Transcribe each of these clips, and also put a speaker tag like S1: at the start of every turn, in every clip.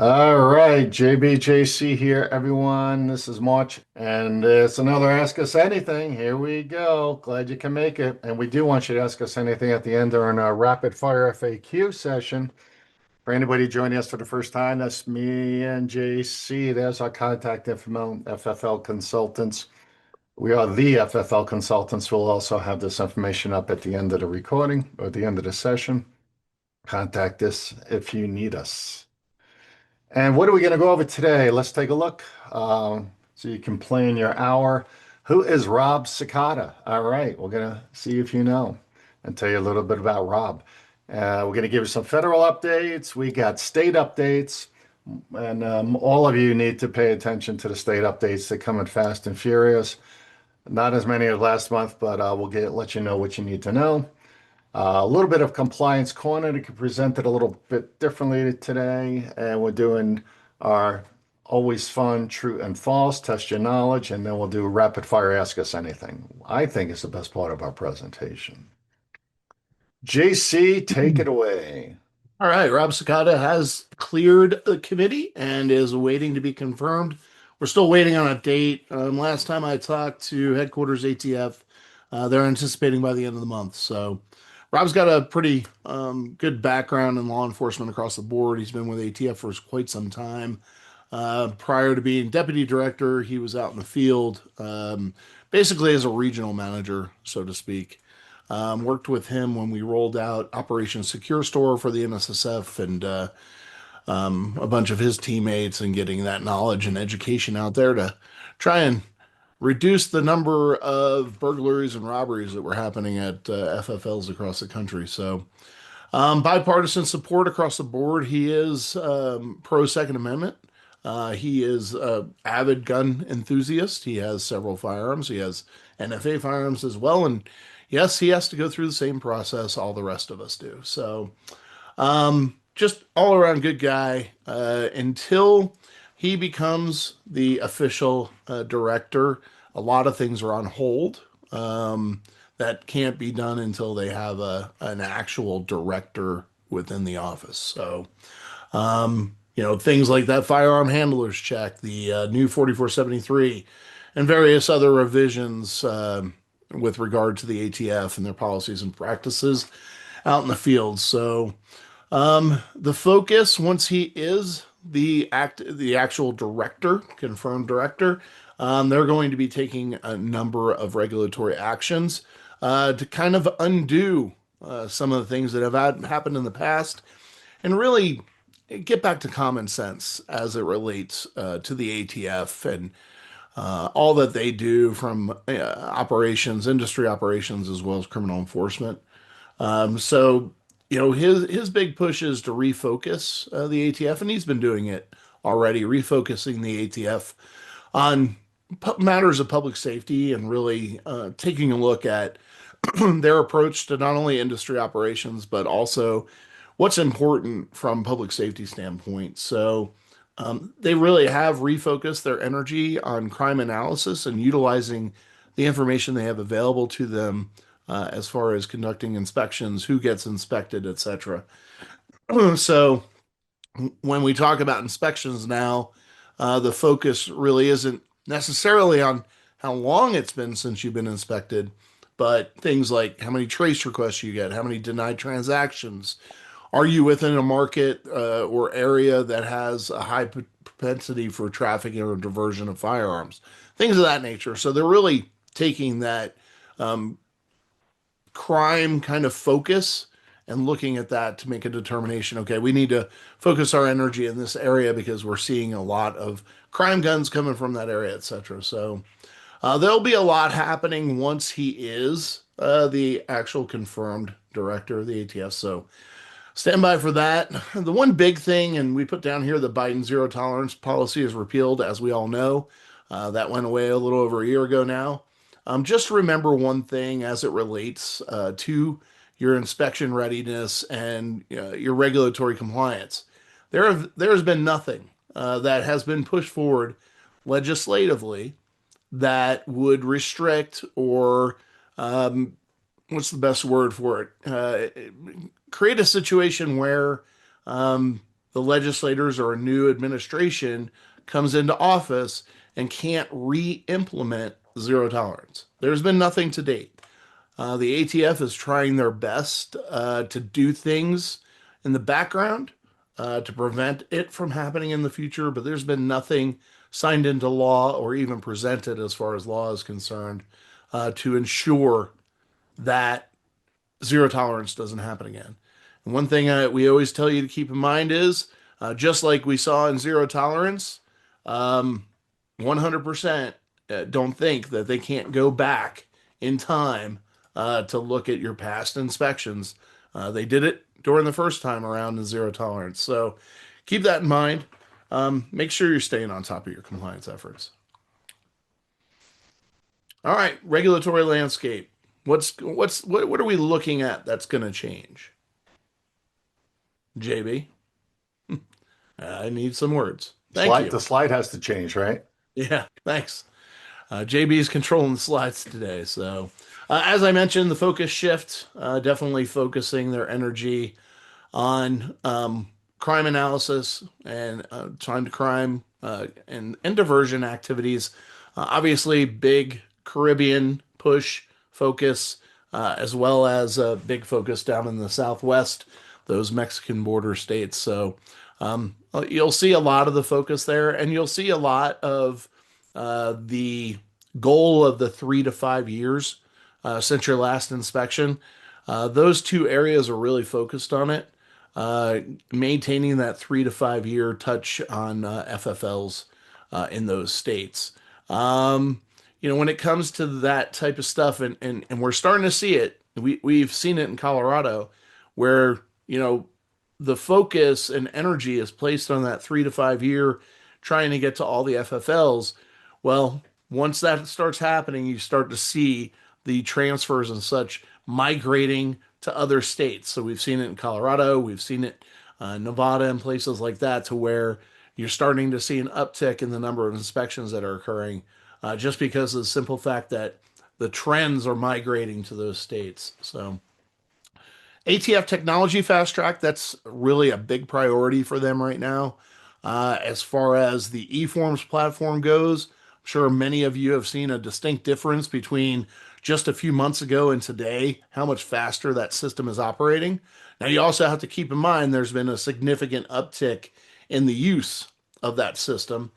S1: All right, JBJC here, everyone. This is March, and it's another Ask Us Anything. Here we go. Glad you can make it. And we do want you to ask us anything at the end during our rapid fire FAQ session. For anybody joining us for the first time, that's me and JC. There's our contact info, FFL consultants. We are the FFL consultants. We'll also have this information up at the end of the recording or the end of the session. Contact us if you need us. And what are we going to go over today? Let's take a look. So you can plan your hour. Who is Rob Cekada? All right, we're going to see if you know and tell you a little bit about Rob. We're going to give you some federal updates. We got state updates. And all of you need to pay attention to the state updates. They're coming fast and furious. Not as many as last month, but let you know what you need to know. A little bit of compliance corner to present it a little bit differently today. And we're doing our always fun, true and false, test your knowledge, and then we'll do rapid fire, ask us anything. I think it's the best part of our presentation. JC, take it away.
S2: All right, Rob Cekada has cleared the committee and is waiting to be confirmed. We're still waiting on a date. Last time I talked to headquarters ATF, they're anticipating by the end of the month. So Rob's got a pretty good background in law enforcement across the board. He's been with ATF for quite some time. Prior to being deputy director, he was out in the field, basically as a regional manager, so to speak. Worked with him when we rolled out Operation Secure Store for the NSSF and a bunch of his teammates and getting that knowledge and education out there to try and reduce the number of burglaries and robberies that were happening at FFLs across the country. So, bipartisan support across the board. He is pro Second Amendment. He is an avid gun enthusiast. He has several firearms. He has NFA firearms as well. And yes, he has to go through the same process all the rest of us do. So, just all around good guy until he becomes the official director. A lot of things are on hold. That can't be done until they have an actual director within the office. So, things like that firearm handlers check, the new 4473, and various other revisions with regard to the ATF and their policies and practices out in the field. So, the focus, once he is the actual director, confirmed director, they're going to be taking a number of regulatory actions to kind of undo some of the things that have happened in the past and really get back to common sense as it relates to the ATF and all that they do from operations, industry operations, as well as criminal enforcement. His big push is to refocus the ATF, and he's been doing it already, refocusing the ATF on matters of public safety and really taking a look at their approach to not only industry operations, but also what's important from public safety standpoint. So they really have refocused their energy on crime analysis and utilizing the information they have available to them as far as conducting inspections, who gets inspected, etc. So when we talk about inspections now, the focus really isn't necessarily on how long it's been since you've been inspected, but things like how many trace requests you get, how many denied transactions, are you within a market or area that has a high propensity for trafficking or diversion of firearms, things of that nature. So they're really taking that crime kind of focus and looking at that to make a determination. Okay, we need to focus our energy in this area because we're seeing a lot of crime guns coming from that area, etc. So there'll be a lot happening once he is the actual confirmed director of the ATF. So stand by for that. The one big thing, and we put down here, the Biden zero tolerance policy is repealed, as we all know. That went away a little over a year ago now. Just remember one thing as it relates to your inspection readiness and your regulatory compliance. There has been nothing that has been pushed forward legislatively that would restrict or what's the best word for it? Create a situation where the legislators or a new administration comes into office and can't re-implement zero tolerance. There's been nothing to date. The ATF is trying their best to do things in the background to prevent it from happening in the future, but there's been nothing signed into law or even presented as far as law is concerned to ensure that zero tolerance doesn't happen again. And one thing we always tell you to keep in mind is just like we saw in zero tolerance, 100% don't think that they can't go back in time to look at your past inspections. They did it during the first time around in zero tolerance. So keep that in mind. Make sure you're staying on top of your compliance efforts. All right, regulatory landscape. What are we looking at that's going to change? JB, I need some words. Thank you.
S1: The slide has to change, right?
S2: Yeah, thanks. JB is controlling the slides today. So, as I mentioned, the focus shift, definitely focusing their energy on crime analysis and time to crime and diversion activities. Obviously, big Caribbean push focus, as well as a big focus down in the Southwest, those Mexican border states. So you'll see a lot of the focus there, and you'll see a lot of the goal of the 3 to 5 years since your last inspection. Those two areas are really focused on it, maintaining that 3 to 5 year touch on FFLs in those states. When it comes to that type of stuff, and we're starting to see it, we've seen it in Colorado, where, the focus and energy is placed on that 3 to 5 year, trying to get to all the FFLs. Well, once that starts happening, you start to see the transfers and such migrating to other states. So we've seen it in Colorado, we've seen it in Nevada and places like that, to where you're starting to see an uptick in the number of inspections that are occurring, just because of the simple fact that the trends are migrating to those states. So ATF Technology Fast Track, that's really a big priority for them right now. As far as the eForms platform goes, I'm sure many of you have seen a distinct difference between just a few months ago and today, how much faster that system is operating. Now, you also have to keep in mind there's been a significant uptick in the use of that system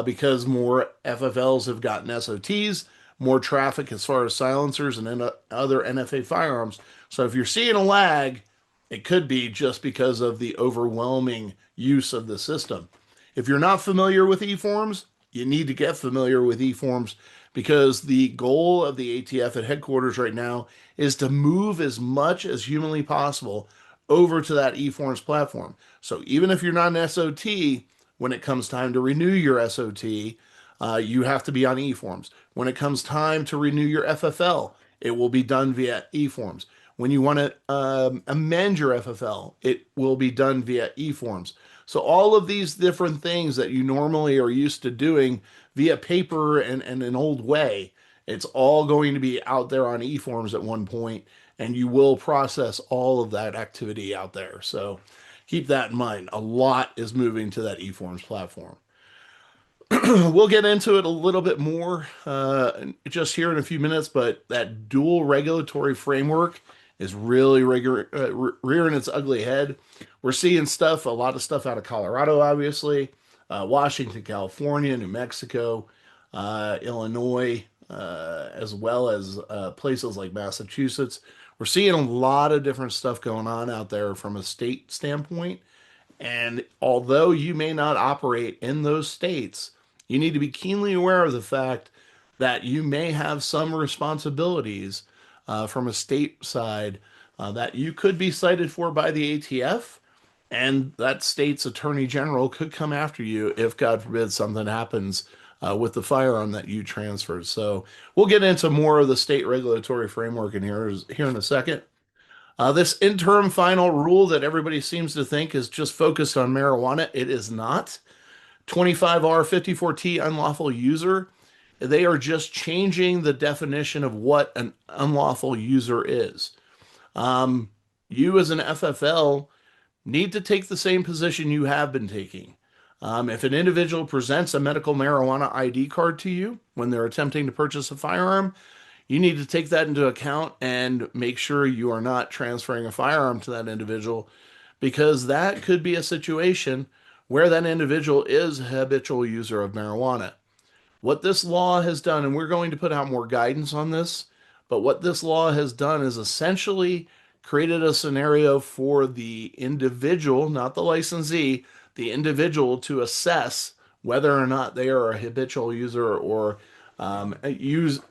S2: because more FFLs have gotten SOTs, more traffic as far as silencers and other NFA firearms. So if you're seeing a lag, it could be just because of the overwhelming use of the system. If you're not familiar with eForms, you need to get familiar with eForms, because the goal of the ATF at headquarters right now is to move as much as humanly possible over to that eForms platform. So even if you're not an SOT, when it comes time to renew your SOT, you have to be on eForms. When it comes time to renew your FFL, it will be done via eForms. When you want to amend your FFL, it will be done via eForms. So all of these different things that you normally are used to doing via paper and an old way, it's all going to be out there on eForms at one point, and you will process all of that activity out there. So keep that in mind. A lot is moving to that eForms platform. We'll get into it a little bit more just here in a few minutes, but that dual regulatory framework is really rearing its ugly head. We're seeing a lot of stuff out of Colorado, obviously, Washington, California, New Mexico, Illinois, as well as places like Massachusetts. We're seeing a lot of different stuff going on out there from a state standpoint. And although you may not operate in those states, you need to be keenly aware of the fact that you may have some responsibilities from a state side that you could be cited for by the ATF, and that state's attorney general could come after you if, God forbid, something happens with the firearm that you transferred. So we'll get into more of the state regulatory framework here in a second. This interim final rule that everybody seems to think is just focused on marijuana, it is not. 25R54T unlawful user, they are just changing the definition of what an unlawful user is. You as an FFL need to take the same position you have been taking. If an individual presents a medical marijuana ID card to you when they're attempting to purchase a firearm, you need to take that into account and make sure you are not transferring a firearm to that individual, because that could be a situation where that individual is a habitual user of marijuana. What this law has done, and we're going to put out more guidance on this, but what this law has done is essentially created a scenario for the individual, not the licensee, the individual to assess whether or not they are a habitual user or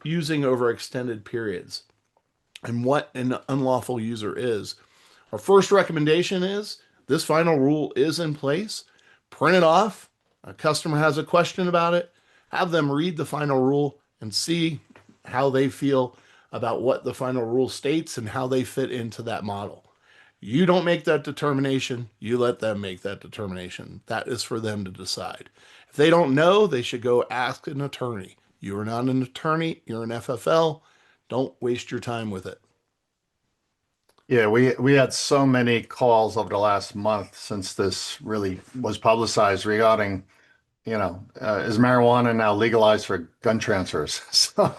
S2: using over extended periods, and what an unlawful user is. Our first recommendation is this final rule is in place. Print it off. A customer has a question about it. Have them read the final rule and see how they feel about what the final rule states and how they fit into that model. You don't make that determination. You let them make that determination. That is for them to decide. If they don't know, they should go ask an attorney. You are not an attorney. You're an FFL. Don't waste your time with it.
S1: Yeah, we had so many calls over the last month since this really was publicized regarding, is marijuana now legalized for gun transfers? So,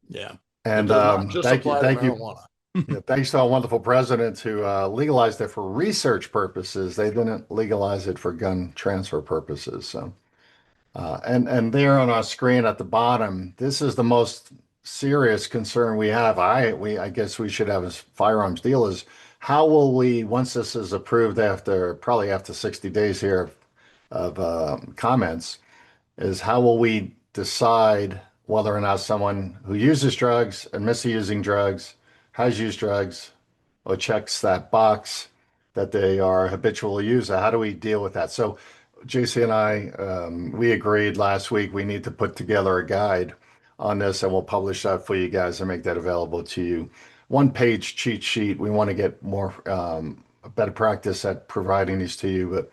S2: Yeah. It
S1: and
S2: does not just
S1: thank you,
S2: apply to
S1: thank you.
S2: marijuana.
S1: Yeah, thanks to our wonderful president who legalized it for research purposes. They didn't legalize it for gun transfer purposes. So. And there on our screen at the bottom, this is the most serious concern we have. I guess we should have as firearms dealers. How will we, once this is approved probably after 60 days here of comments, is how will we decide whether or not someone who uses drugs and misusing drugs, has used drugs, or checks that box that they are a habitual user? How do we deal with that? So JC and I, we agreed last week we need to put together a guide on this, and we'll publish that for you guys and make that available to you. One-page cheat sheet. We want to get more better practice at providing these to you, but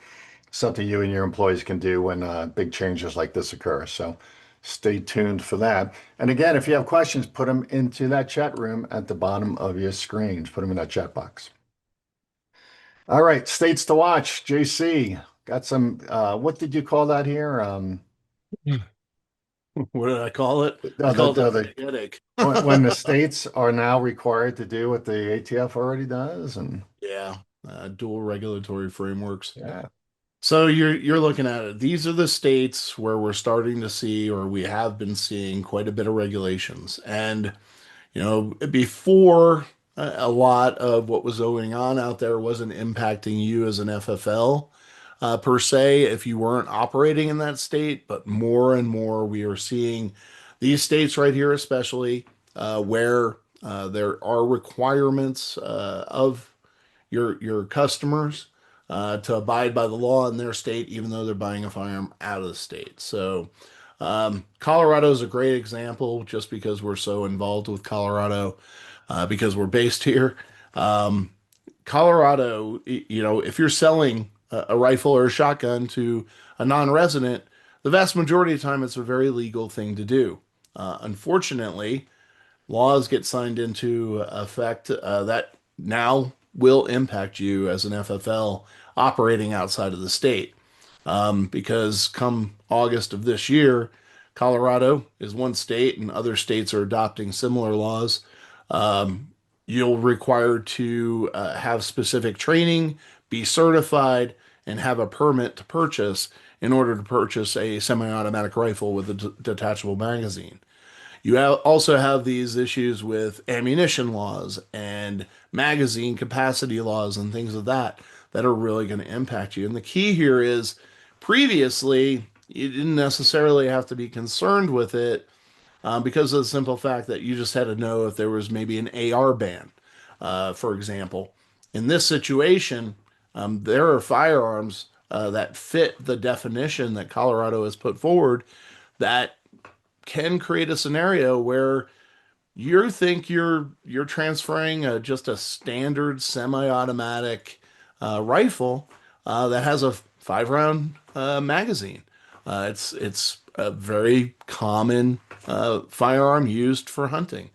S1: something you and your employees can do when big changes like this occur. So stay tuned for that. And again, if you have questions, put them into that chat room at the bottom of your screens. Put them in that chat box. All right, states to watch. JC, got some, what did you call that here?
S2: What did I call it? I
S1: Uh, the,
S2: called it
S1: the,
S2: a
S1: the,
S2: big headache.
S1: when the states are now required to do what the ATF already does, and
S2: Yeah, dual regulatory frameworks.
S1: yeah,
S2: So you're looking at it. These are the states where we're starting to see, or we have been seeing, quite a bit of regulations. And before, a lot of what was going on out there wasn't impacting you as an FFL per se, if you weren't operating in that state. But more and more, we are seeing these states right here, especially where there are requirements of your customers to abide by the law in their state, even though they're buying a firearm out of the state. So, Colorado is a great example, just because we're so involved with Colorado, because we're based here. Um, Colorado, if you're selling a rifle or a shotgun to a non-resident, the vast majority of the time it's a very legal thing to do. Unfortunately, laws get signed into effect that now will impact you as an FFL operating outside of the state. Because come August of this year, Colorado is one state and other states are adopting similar laws. Um, you'll require to have specific training, be certified, and have a permit to purchase in order to purchase a semi-automatic rifle with a detachable magazine. Also have these issues with ammunition laws and magazine capacity laws and things of that are really going to impact you. And the key here is previously you didn't necessarily have to be concerned with it because of the simple fact that you just had to know if there was maybe an AR ban, for example. In this situation, there are firearms that fit the definition that Colorado has put forward that can create a scenario where you think you're transferring just a standard semi-automatic rifle that has a 5 round magazine. It's a very common firearm used for hunting.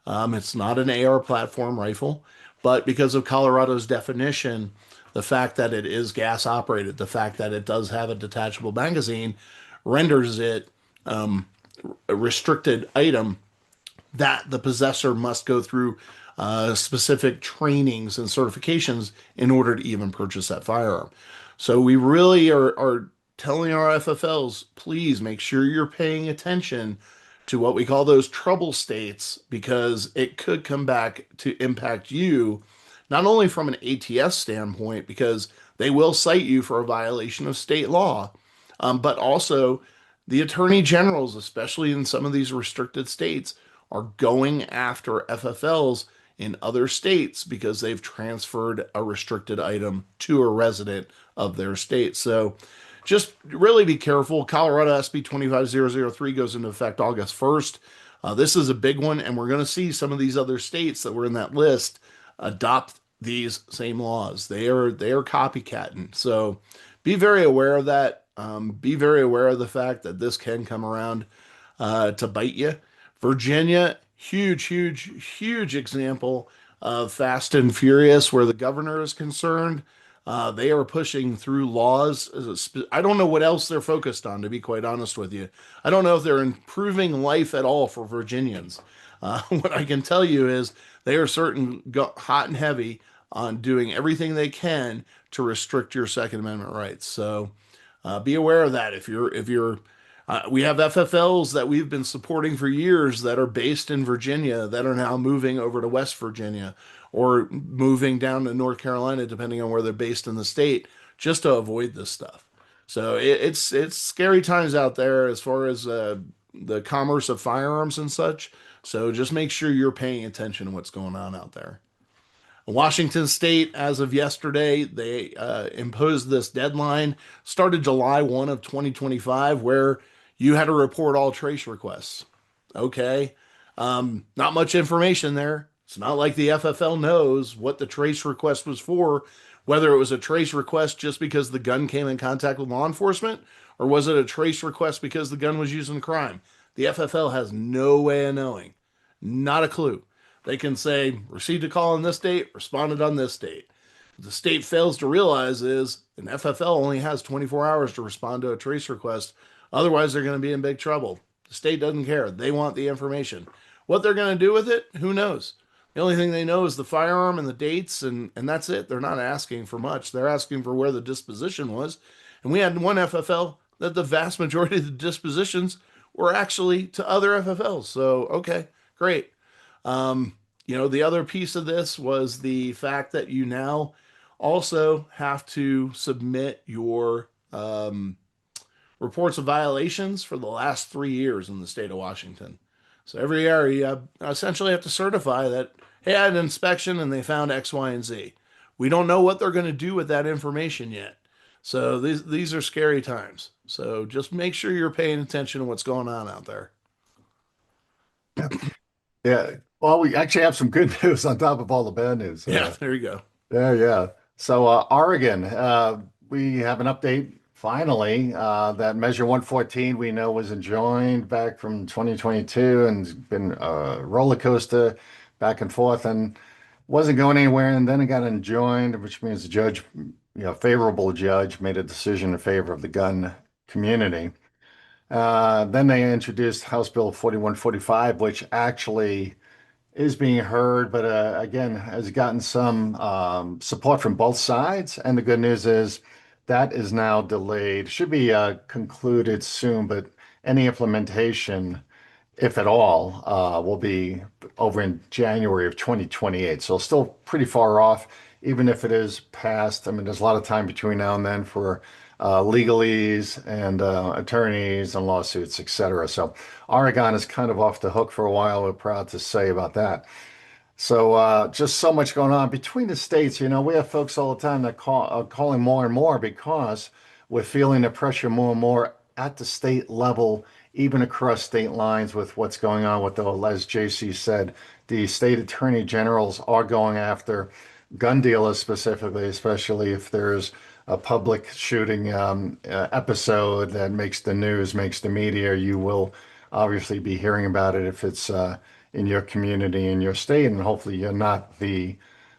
S2: It's not an AR platform rifle, but because of Colorado's definition, the fact that it is gas operated, the fact that it does have a detachable magazine renders it a restricted item that the possessor must go through specific trainings and certifications in order to even purchase that firearm. So we really are telling our FFLs, please make sure you're paying attention to what we call those trouble states, because it could come back to impact you, not only from an ATS standpoint, because they will cite you for a violation of state law, but also the attorney generals, especially in some of these restricted states, are going after FFLs in other states because they've transferred a restricted item to a resident of their state. So just really be careful. Colorado SB 25003 goes into effect August 1st. This is a big one, and we're going to see some of these other states that were in that list adopt these same laws. They are copycatting. So be very aware of that. Be very aware of the fact that this can come around to bite you. Virginia, huge, huge, huge example of fast and furious where the governor is concerned. They are pushing through laws. I don't know what else they're focused on, to be quite honest with you. I don't know if they're improving life at all for Virginians. What I can tell you is they are certain hot and heavy on doing everything they can to restrict your Second Amendment rights. So be aware of that. We have FFLs that we've been supporting for years that are based in Virginia that are now moving over to West Virginia or moving down to North Carolina, depending on where they're based in the state, just to avoid this stuff. So it's scary times out there as far as the commerce of firearms and such. So just make sure you're paying attention to what's going on out there. Washington State, as of yesterday, they imposed this deadline, started July 1 of 2025, where you had to report all trace requests. Okay. Not much information there. It's not like the FFL knows what the trace request was for, whether it was a trace request just because the gun came in contact with law enforcement, or was it a trace request because the gun was used in a crime? The FFL has no way of knowing. Not a clue. They can say, received a call on this date, responded on this date. What the state fails to realize is an FFL only has 24 hours to respond to a trace request. Otherwise, they're going to be in big trouble. The state doesn't care. They want the information. What they're going to do with it, who knows? The only thing they know is the firearm and the dates, and that's it. They're not asking for much. They're asking for where the disposition was. And we had one FFL that the vast majority of the dispositions were actually to other FFLs. So, okay, great. The other piece of this was the fact that you now also have to submit your reports of violations for the last 3 years in the state of Washington. So every year you essentially have to certify that, hey, I had an inspection and they found X, Y, and Z. We don't know what they're going to do with that information yet. So these are scary times. So just make sure you're paying attention to what's going on out there.
S1: Yeah. Well, we actually have some good news on top of all the bad news.
S2: Yeah, there you go.
S1: Yeah. So, Oregon, we have an update finally that Measure 114 we know was enjoined back from 2022 and has been a roller coaster back and forth and wasn't going anywhere. And then it got enjoined, which means the judge, favorable judge, made a decision in favor of the gun community. Then they introduced House Bill 4145, which actually is being heard, but again, has gotten some support from both sides. And the good news is that is now delayed. Should be concluded soon, but any implementation, if at all, will be over in January of 2028. So still pretty far off, even if it is passed. I mean, there's a lot of time between now and then for legalese and attorneys and lawsuits, etc. So Oregon is kind of off the hook for a while. We're proud to say about that. So just so much going on between the states. We have folks all the time that calling more and more because we're feeling the pressure more and more at the state level, even across state lines with what's going on with as JC said, the state attorney generals are going after gun dealers specifically, especially if there's a public shooting episode that makes the news, makes the media. You will obviously be hearing about it if it's in your community, in your state, and hopefully you're not the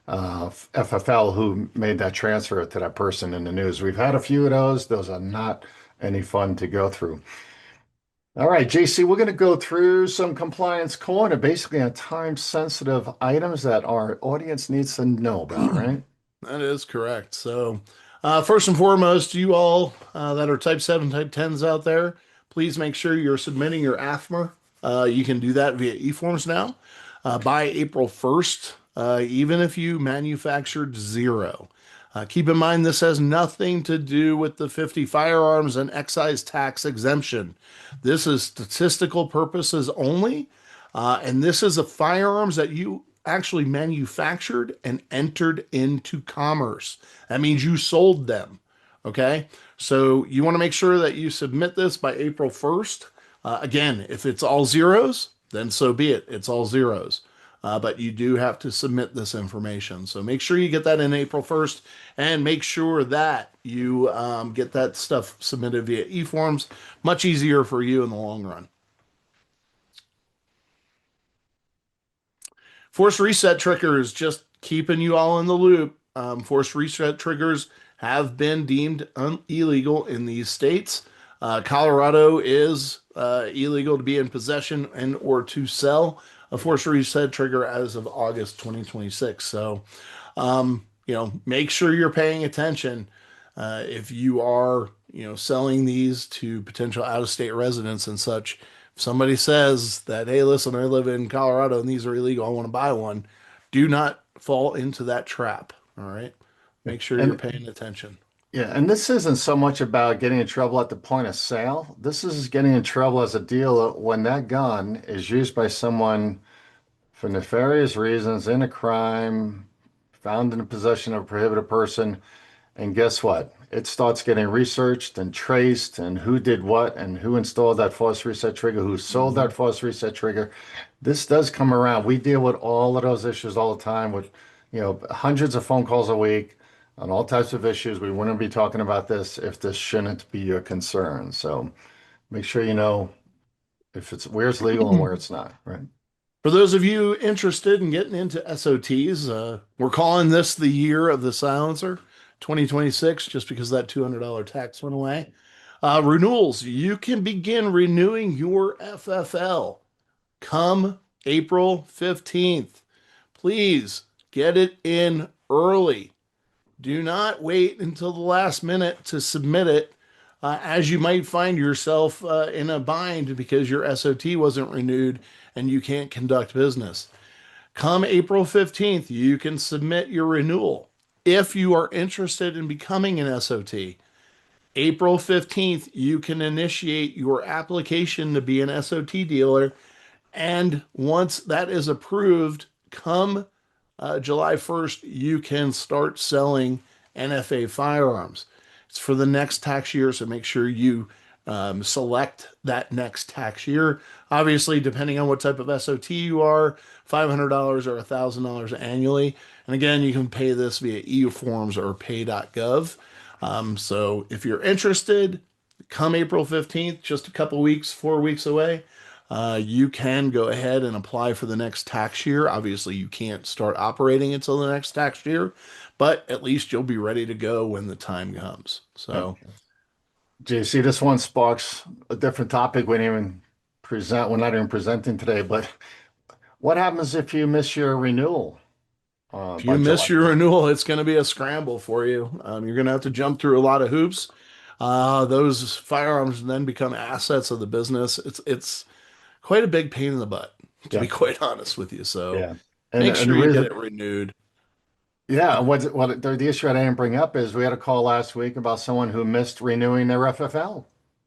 S1: FFL who made that transfer to that person in the news. We've had a few of those. Those are not any fun to go through. All right, JC, we're going to go through some compliance corner, basically on time-sensitive items that our audience needs to know about, right?
S2: That is correct. So, first and foremost, you all that are Type 7, Type 10s out there, please make sure you're submitting your AFMER. You can do that via eForms now by April 1st, even if you manufactured zero. Keep in mind, this has nothing to do with the 50 firearms and excise tax exemption. This is statistical purposes only, and this is the firearms that you actually manufactured and entered into commerce. That means you sold them. Okay. So you want to make sure that you submit this by April 1st. Again, if it's all zeros, then so be it. It's all zeros. But you do have to submit this information. So make sure you get that in April 1st and make sure that you get that stuff submitted via eForms. Much easier for you in the long run. Force reset triggers, just keeping you all in the loop. Force reset triggers have been deemed illegal in these states. Colorado is illegal to be in possession and or to sell a force reset trigger as of August 2026. So, make sure you're paying attention if you are, selling these to potential out-of-state residents and such. If somebody says that, hey, listen, I live in Colorado and these are illegal, I want to buy one, do not fall into that trap. All right. Make sure you're
S1: And
S2: paying attention.
S1: yeah, and this isn't so much about getting in trouble at the point of sale. This is getting in trouble as a dealer when that gun is used by someone for nefarious reasons in a crime, found in the possession of a prohibited person. And guess what? It starts getting researched and traced and who did what and who installed that force reset trigger, who sold that force reset trigger. This does come around. We deal with all of those issues all the time with, hundreds of phone calls a week on all types of issues. We wouldn't be talking about this if this shouldn't be your concern. So make sure you know if it's where it's legal and where it's not, right?
S2: For those of you interested in getting into SOTs, we're calling this the year of the silencer, 2026, just because that $200 tax went away. Renewals, you can begin renewing your FFL come April 15th. Please get it in early. Do not wait until the last minute to submit it, as you might find yourself in a bind because your SOT wasn't renewed and you can't conduct business. Come April 15th, you can submit your renewal. If you are interested in becoming an SOT, April 15th, you can initiate your application to be an SOT dealer. And once that is approved, come July 1st, you can start selling NFA firearms. It's for the next tax year, so make sure you select that next tax year. Obviously, depending on what type of SOT you are, $500 or $1,000 annually. And again, you can pay this via eForms or pay.gov. So if you're interested, come April 15th, just a couple weeks, 4 weeks away, you can go ahead and apply for the next tax year. Obviously, you can't start operating until the next tax year, but at least you'll be ready to go when the time comes. So,
S1: JC, this one sparks a different topic we didn't even present. We're not even presenting today, but what happens if you miss your renewal
S2: if you
S1: by
S2: miss
S1: July?
S2: your renewal, it's going to be a scramble for you. You're going to have to jump through a lot of hoops. Those firearms then become assets of the business. It's quite a big pain in the butt, to
S1: Yeah,
S2: be quite honest with you. So
S1: yeah. And
S2: make
S1: and the
S2: sure you get
S1: reason,
S2: it renewed.
S1: yeah, what the issue I didn't bring up is we had a call last week about someone who missed renewing their FFL.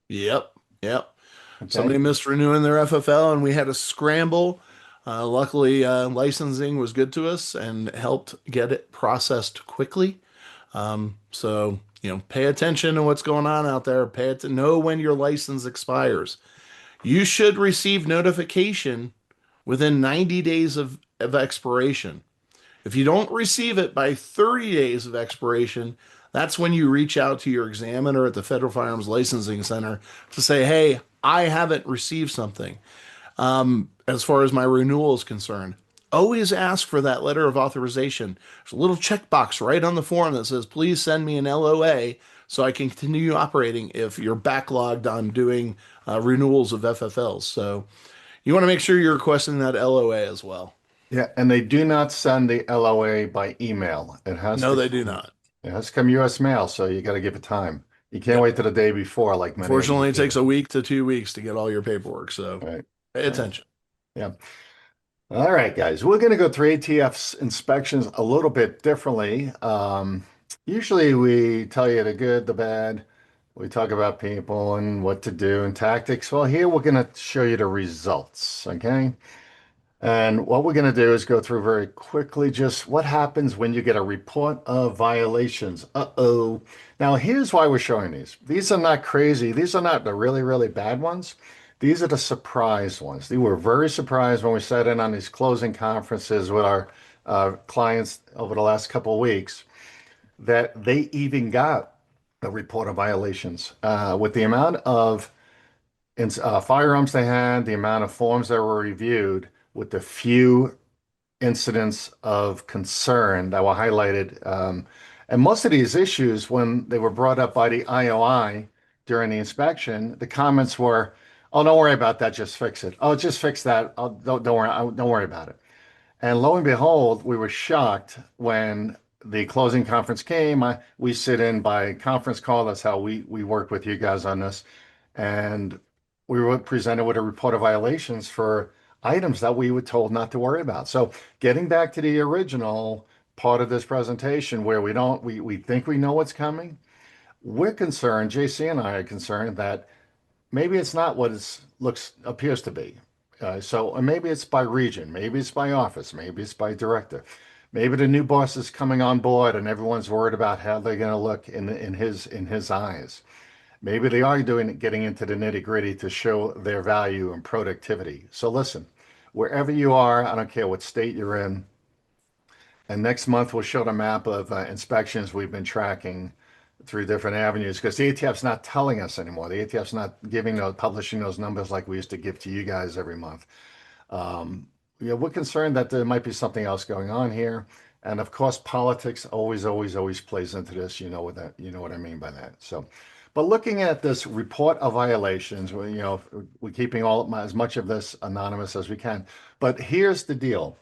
S2: Yep, yep.
S1: Okay.
S2: Somebody missed renewing their FFL, and we had a scramble. Luckily, licensing was good to us and helped get it processed quickly. So, pay attention to what's going on out there. Know when your license expires. You should receive notification within 90 days of expiration. If you don't receive it by 30 days of expiration, that's when you reach out to your examiner at the Federal Firearms Licensing Center to say, hey, I haven't received something. As far as my renewal is concerned, always ask for that letter of authorization. There's a little checkbox right on the form that says, please send me an LOA so I can continue operating if you're backlogged on doing renewals of FFLs. So you want to make sure you're requesting that LOA as well.
S1: Yeah, and they do not send the LOA by email.
S2: No, they do not.
S1: It has to come US mail, so you got to give it time. You can't
S2: Yep.
S1: wait till the day before like many of you
S2: Unfortunately, it takes
S1: do.
S2: a week to 2 weeks to get all your paperwork. So
S1: Right.
S2: pay
S1: Right.
S2: attention.
S1: Yeah. All right, guys. We're going to go through ATF's inspections a little bit differently. Usually we tell you the good, the bad. We talk about people and what to do and tactics. Well, here we're going to show you the results, okay? And what we're going to do is go through very quickly just what happens when you get a report of violations. Uh-oh. Now, here's why we're showing these. These are not crazy. These are not the really, really bad ones. These are the surprise ones. They were very surprised when we sat in on these closing conferences with our clients over the last couple of weeks that they even got a report of violations with the amount of firearms they had, the amount of forms that were reviewed, with the few incidents of concern that were highlighted. And most of these issues, when they were brought up by the IOI during the inspection, the comments were, "Oh, don't worry about that. Just fix it. Oh, just fix that. Oh, don't worry about it." And lo and behold, we were shocked when the closing conference came. We sit in by conference call. That's how we work with you guys on this. And we were presented with a report of violations for items that we were told not to worry about. So getting back to the original part of this presentation where we think we know what's coming, we're concerned, JC and I are concerned that maybe it's not what it appears to be. So maybe it's by region, maybe it's by office, maybe it's by director. Maybe the new boss is coming on board and everyone's worried about how they're going to look in his eyes. Maybe they are getting into the nitty-gritty to show their value and productivity. So listen, wherever you are, I don't care what state you're in, and next month we'll show the map of inspections we've been tracking through different avenues because the ATF's not telling us anymore. The ATF's not publishing those numbers like we used to give to you guys every month. Yeah, we're concerned that there might be something else going on here. And of course, politics always, always, always plays into this. You know what I mean by that. So, but looking at this report of violations, we're keeping as much of this anonymous as we can. But here's the deal.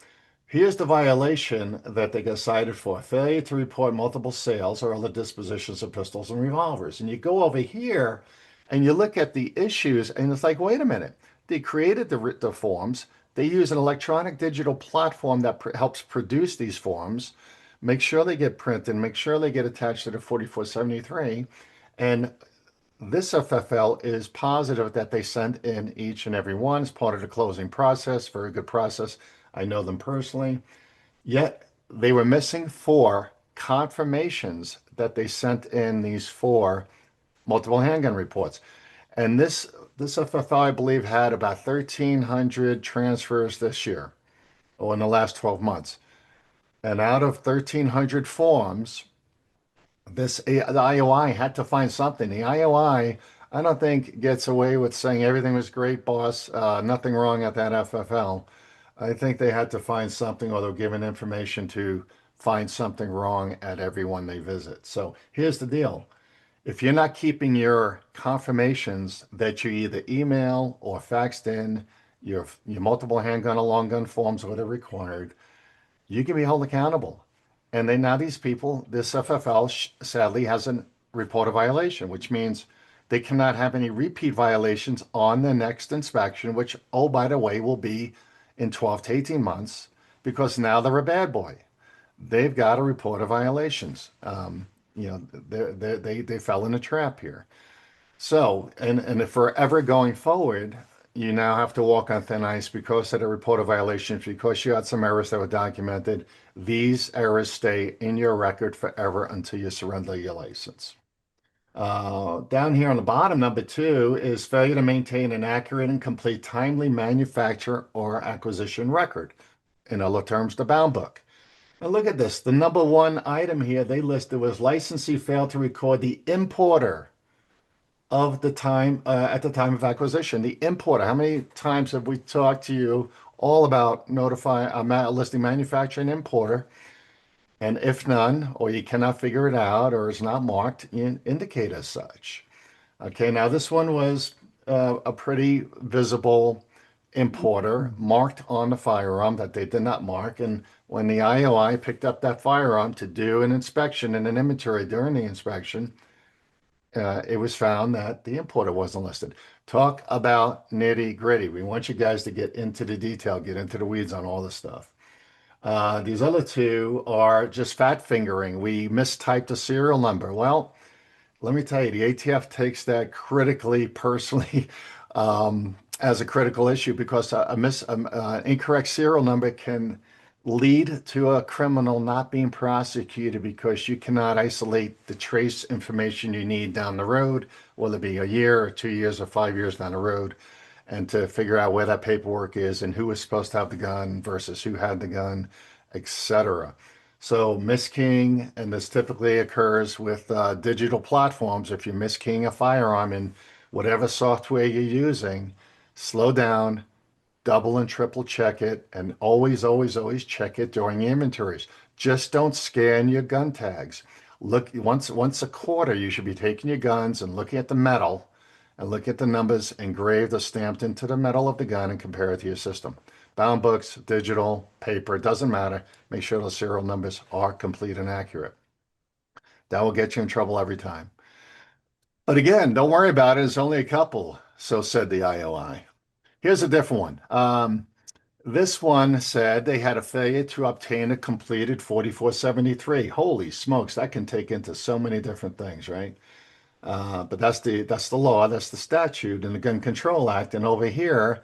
S1: Here's the violation that they got cited for: failure to report multiple sales or other dispositions of pistols and revolvers. And you go over here and you look at the issues, and it's like, wait a minute. They created the forms. They use an electronic digital platform that helps produce these forms, make sure they get printed, make sure they get attached to the 4473. And this FFL is positive that they sent in each and every one as part of the closing process. Very good process. I know them personally. Yet they were missing four confirmations that they sent in these four multiple handgun reports. And this FFL, I believe, had about 1,300 transfers this year or in the last 12 months. And out of 1,300 forms, the IOI had to find something. The I don't think, gets away with saying everything was great, boss, nothing wrong at that FFL. I think they had to find something, or they're given information to find something wrong at everyone they visit. So here's the deal. If you're not keeping your confirmations that you either email or faxed in, your multiple handgun or long gun forms, whatever required, you can be held accountable. And then now these people, this FFL sadly has a report of violation, which means they cannot have any repeat violations on the next inspection, which, oh, by the way, will be in 12 to 18 months because now they're a bad boy. They've got a report of violations. They fell in a trap here. So, and if we're ever going forward, you now have to walk on thin ice because of the report of violations, because you had some errors that were documented. These errors stay in your record forever until you surrender your license. Down here on the bottom, number two is failure to maintain an accurate and complete timely manufacture or acquisition record. In other terms, the bound book. And look at this. The number one item here they listed was licensee failed to record the importer of the time at the time of acquisition. The importer. How many times have we talked to you all about notifying listing manufacturer and importer? And if none, or you cannot figure it out, or is not marked, indicate as such. Okay, now this one was a pretty visible importer marked on the firearm that they did not mark. And when the IOI picked up that firearm to do an inspection and an inventory during the inspection, it was found that the importer wasn't listed. Talk about nitty gritty. We want you guys to get into the detail, get into the weeds on all this stuff. These other two are just fat fingering. We mistyped a serial number. Well, let me tell you, the ATF takes that critically, personally, as a critical issue because incorrect serial number can lead to a criminal not being prosecuted because you cannot isolate the trace information you need down the road, whether it be a year or 2 years or 5 years down the road, and to figure out where that paperwork is and who was supposed to have the gun versus who had the gun, etc. So miskeying, and this typically occurs with digital platforms. If you're miskeying a firearm in whatever software you're using, slow down, double and triple check it, and always, always, always check it during the inventories. Just don't scan your gun tags. Look, once a quarter, you should be taking your guns and looking at the metal and look at the numbers engraved or stamped into the metal of the gun and compare it to your system. Bound books, digital, paper, it doesn't matter. Make sure those serial numbers are complete and accurate. That will get you in trouble every time. But again, don't worry about it. It's only a couple, so said the IOI. Here's a different one. This one said they had a failure to obtain a completed 4473. Holy smokes, that can take into so many different things, right? But that's the law, that's the statute in the Gun Control Act. And over here,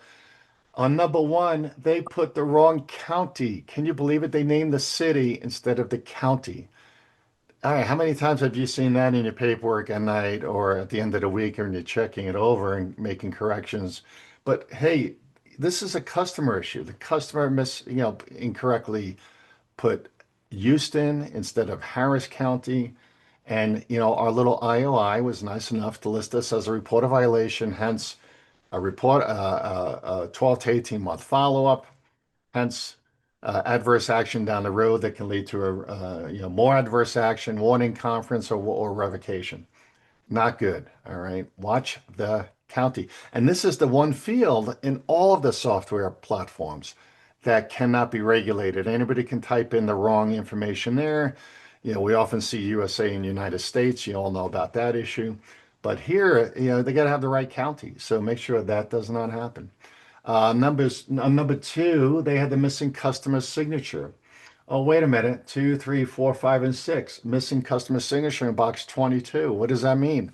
S1: on number one, they put the wrong county. Can you believe it? They named the city instead of the county. All right, how many times have you seen that in your paperwork at night or at the end of the week when you're checking it over and making corrections? But hey, this is a customer issue. The customer incorrectly put Houston instead of Harris County. And, our little IOI was nice enough to list this as a report of violation, hence a report, a 12 to 18-month follow-up, hence adverse action down the road that can lead to more adverse action, warning conference, or revocation. Not good. All right. Watch the county. And this is the one field in all of the software platforms that cannot be regulated. Anybody can type in the wrong information there. We often see USA and United States. You all know about that issue. But here, they got to have the right county. So make sure that does not happen. Number two, they had the missing customer signature. Oh, wait a minute. Two, three, four, five, and six. Missing customer signature in box 22. What does that mean?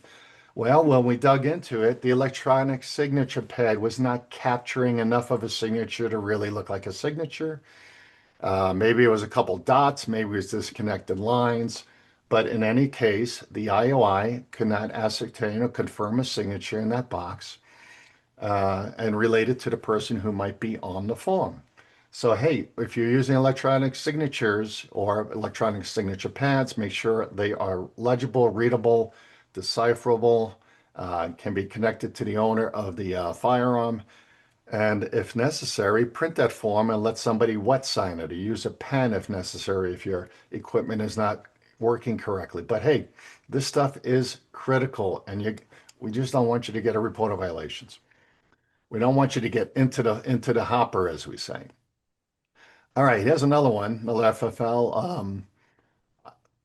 S1: Well, when we dug into it, the electronic signature pad was not capturing enough of a signature to really look like a signature. Maybe it was a couple dots, maybe it was disconnected lines. But in any case, the IOI could not ascertain or confirm a signature in that box and relate it to the person who might be on the form. So, hey, if you're using electronic signatures or electronic signature pads, make sure they are legible, readable, decipherable, can be connected to the owner of the firearm. And if necessary, print that form and let somebody wet sign it or use a pen if necessary if your equipment is not working correctly. But hey, this stuff is critical and we just don't want you to get a report of violations. We don't want you to get into the hopper, as we say. All right, here's another one, another FFL.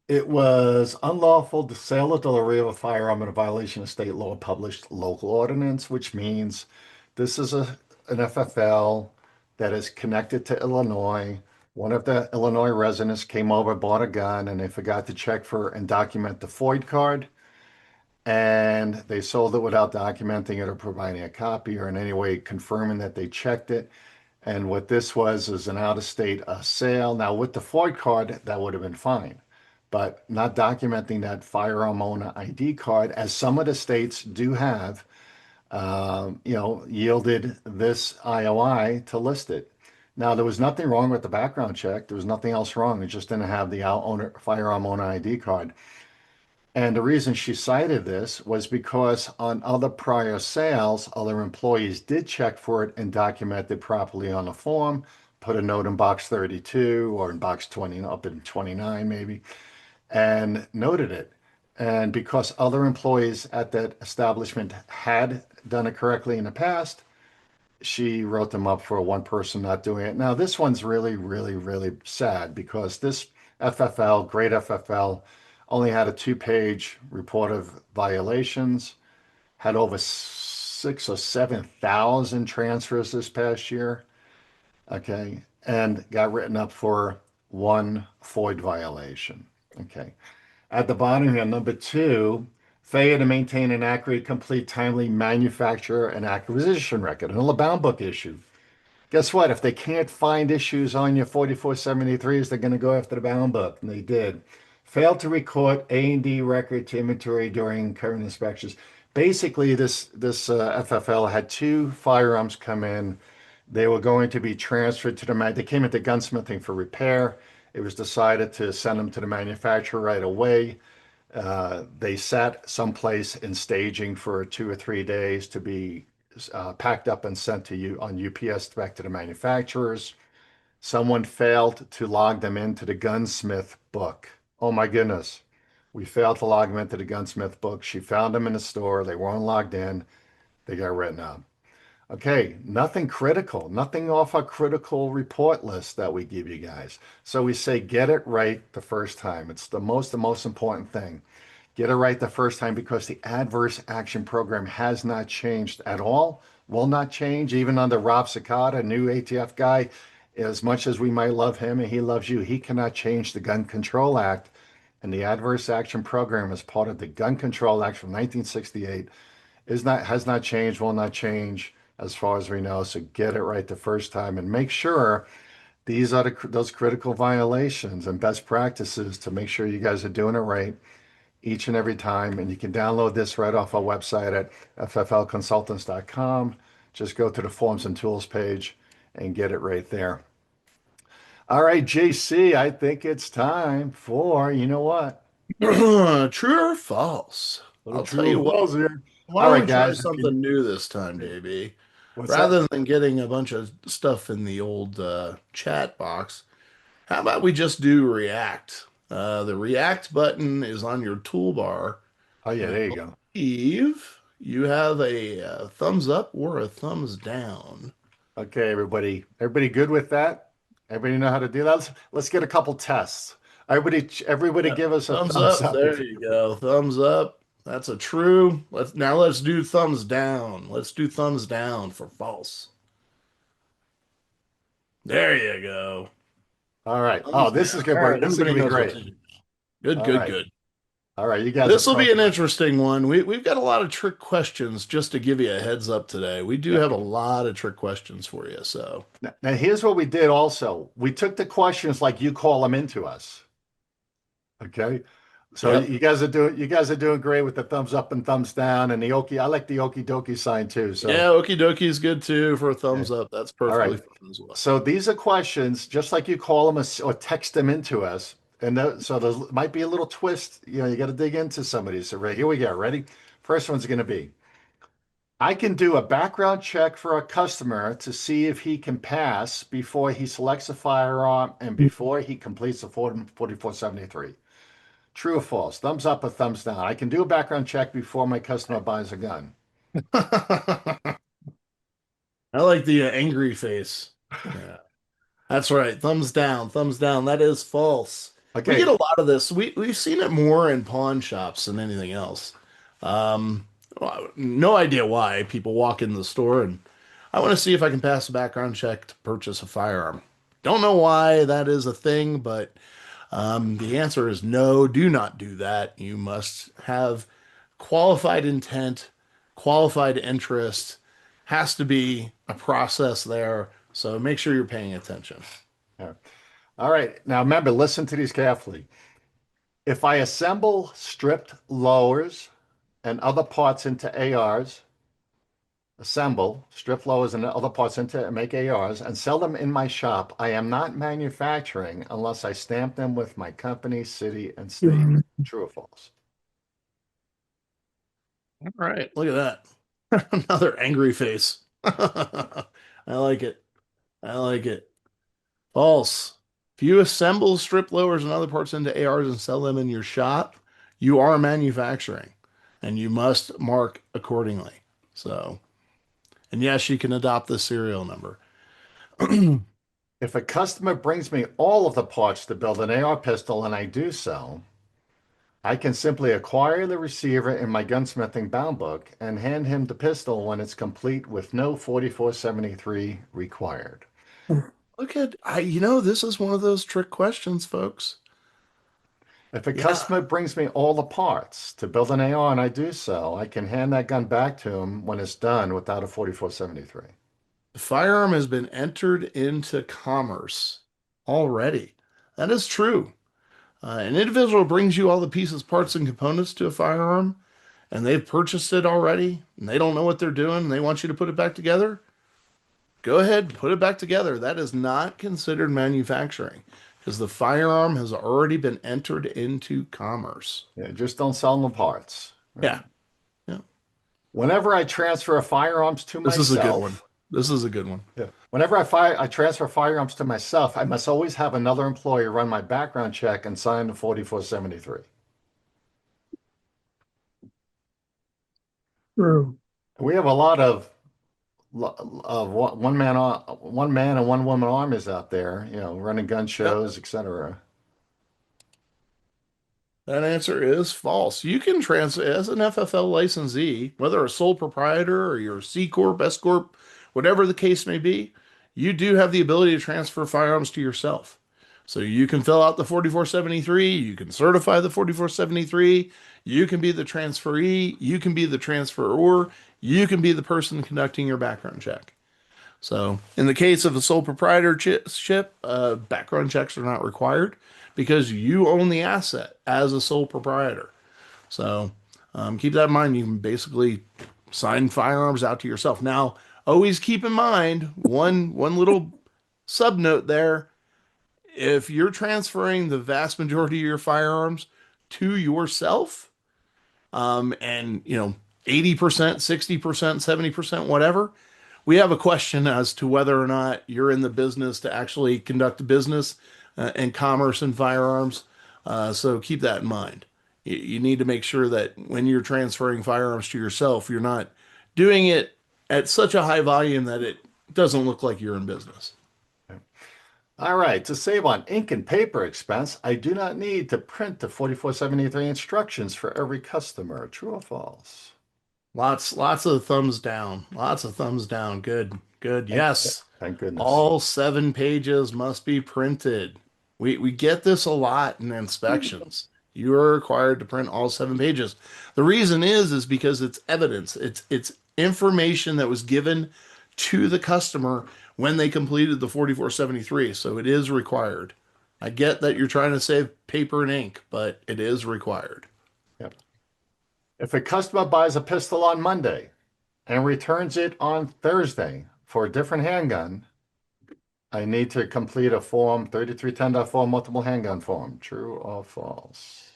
S1: It was unlawful to sale or delivery of a firearm in a violation of state law published local ordinance, which means this is an FFL that is connected to Illinois. One of the Illinois residents came over, bought a gun, and they forgot to check for and document the FOID card. And they sold it without documenting it or providing a copy or in any way confirming that they checked it. And what this was is an out-of-state sale. Now, with the FOID card, that would have been fine. But not documenting that firearm owner ID card, as some of the states do have, yielded this IOI to list it. Now, there was nothing wrong with the background check. There was nothing else wrong. It just didn't have the firearm owner ID card. And the reason she cited this was because on other prior sales, other employees did check for it and document it properly on the form, put a note in box 32 or in box 20, up in 29 maybe, and noted it. And because other employees at that establishment had done it correctly in the past, she wrote them up for one person not doing it. Now, this one's really, really, really sad because this FFL, great FFL, only had a two-page report of violations, had over 6 or 7 thousand transfers this past year, okay, and got written up for one FOID violation, okay. At the bottom here, number two, failure to maintain an accurate, complete, timely manufacturer and acquisition record, an bound book issue. Guess what? If they can't find issues on your 4473s, they're going to go after the bound book, and they did. Failed to record A&D record to inventory during current inspections. Basically, this FFL had two firearms come in. They were going to be transferred to they came into gunsmithing for repair. It was decided to send them to the manufacturer right away. They sat someplace in staging for 2 or 3 days to be packed up and sent to you on UPS back to the manufacturers. Someone failed to log them into the gunsmith book. Oh my goodness. We failed to log them into the gunsmith book. She found them in the store. They weren't logged in. They got written up. Okay, nothing critical, nothing off our critical report list that we give you guys. So we say get it right the first time. It's the most important thing. Get it right the first time because the adverse action program has not changed at all, will not change, even under Rob Cekada, new ATF guy. As much as we might love him and he loves you, he cannot change the Gun Control Act. And the adverse action program is part of the Gun Control Act from 1968 has not changed, will not change as far as we know. So get it right the first time and make sure these are those critical violations and best practices to make sure you guys are doing it right each and every time. And you can download this right off our website at fflconsultants.com. Just go to the forms and tools page and get it right there. All right, JC, I think it's time for, you know what?
S2: True or false?
S1: Little
S2: I'll tell
S1: true
S2: you
S1: or
S2: what.
S1: false here.
S2: Why
S1: All
S2: don't
S1: right,
S2: we try
S1: guys.
S2: something new this time, JB?
S1: What's that?
S2: Rather than getting a bunch of stuff in the old chat box, how about we just do React? The React button is on your toolbar,
S1: Oh, yeah,
S2: and I
S1: there you go.
S2: believe you have a, thumbs up or a thumbs down.
S1: Okay, everybody. Everybody good with that? Everybody know how to do that? Let's get a couple tests. Everybody
S2: Yep.
S1: give us a
S2: Thumbs
S1: thumbs
S2: up.
S1: up if
S2: There you go. Thumbs up. That's a true. Let's do thumbs down. Let's do thumbs down for false. There you go.
S1: all right. Oh,
S2: Thumbs
S1: this is
S2: down.
S1: gonna
S2: All
S1: be
S2: right.
S1: this is gonna
S2: Everybody
S1: be
S2: knows what
S1: great.
S2: to do. Good,
S1: All
S2: good,
S1: right.
S2: good.
S1: All right. You guys are
S2: This will be
S1: pros.
S2: an interesting one. We've got a lot of trick questions just to give you a heads up today. We do
S1: Yeah.
S2: have a lot of trick questions for you. So,
S1: Now, here's what we did also. We took the questions like you call them into us. Okay. So
S2: yep.
S1: you guys are doing great with the thumbs up and thumbs down and the okie. I like the okie dokie sign too. So
S2: Yeah, okie dokie is good too for a
S1: yeah.
S2: thumbs up. That's
S1: All
S2: perfectly
S1: right.
S2: fine as well.
S1: So these are questions, just like you call them or text them into us. And so there might be a little twist. You got to dig into some of these. So right here we go. Ready? First one's going to be, I can do a background check for a customer to see if he can pass before he selects a firearm and before he completes the Form 4473. True or false? Thumbs up or thumbs down? I can do a background check before my customer buys a gun.
S2: I like the angry face. Yeah. That's right. Thumbs down. Thumbs down. That is false. We get a
S1: Okay.
S2: lot of this. We've seen it more in pawn shops than anything else. Well, no idea why people walk in the store and I want to see if I can pass a background check to purchase a firearm. Don't know why that is a thing, but the answer is no. Do not do that. You must have qualified intent, qualified interest. Has to be a process there. So make sure you're paying attention.
S1: Yeah. All right. Now remember, listen to these carefully. If I assemble stripped lowers and other parts into ARs, assemble strip lowers and other parts into make ARs and sell them in my shop, I am not manufacturing unless I stamp them with my company, city, and state. True or false?
S2: All right, look at that. Another angry face. I like it. I like it. False. If you assemble strip lowers and other parts into ARs and sell them in your shop, you are manufacturing and you must mark accordingly. So, and yes, you can adopt the serial number.
S1: If a customer brings me all of the parts to build an AR pistol and I do so, I can simply acquire the receiver in my gunsmithing bound book and hand him the pistol when it's complete with no 4473 required.
S2: Look at this is one of those trick questions, folks.
S1: If a
S2: Yeah,
S1: customer brings me all the parts to build an AR and I do so, I can hand that gun back to him when it's done without a 4473.
S2: the firearm has been entered into commerce already. That is true. An individual brings you all the pieces, parts, and components to a firearm, and they've purchased it already, and they don't know what they're doing, and they want you to put it back together. Go ahead, put it back together. That is not considered manufacturing because the firearm has already been entered into commerce.
S1: Yeah, just don't sell them the parts. Right?
S2: Yeah, yeah.
S1: Whenever I transfer firearms to
S2: This is a good one.
S1: myself,
S2: This is a good one.
S1: yeah. Whenever I transfer firearms to myself, I must always have another employee run my background check and sign the 4473.
S2: True.
S1: We have a lot of one man and one woman armies out there, running gun
S2: Yep.
S1: shows, etc.
S2: That answer is false. You can transfer as an FFL licensee, whether a sole proprietor or you're a C Corp, S Corp, whatever the case may be, you do have the ability to transfer firearms to yourself. So you can fill out the 4473, you can certify the 4473, you can be the transferee, you can be the transferor, you can be the person conducting your background check. So, in the case of a sole proprietorship, background checks are not required because you own the asset as a sole proprietor. So, keep that in mind. You can basically sign firearms out to yourself. Now, always keep in mind one little sub note there. If you're transferring the vast majority of your firearms to yourself, and 80%, 60%, 70%, whatever, we have a question as to whether or not you're in the business to actually conduct business and commerce in firearms. So keep that in mind. You need to make sure that when you're transferring firearms to yourself, you're not doing it at such a high volume that it doesn't look like you're in business.
S1: All right, to save on ink and paper expense, I do not need to print the 4473 instructions for every customer. True or false?
S2: Lots of thumbs down. Lots of thumbs down. Good, good.
S1: Thank,
S2: Yes.
S1: thank goodness.
S2: All 7 pages must be printed. We get this a lot in inspections. You are required to print all 7 pages. The reason is because it's evidence. It's information that was given to the customer when they completed the 4473. So it is required. I get that you're trying to save paper and ink, but it is required.
S1: Yep. If a customer buys a pistol on Monday and returns it on Thursday for a different handgun, I need to complete a form 3310.4 multiple handgun form. True or false?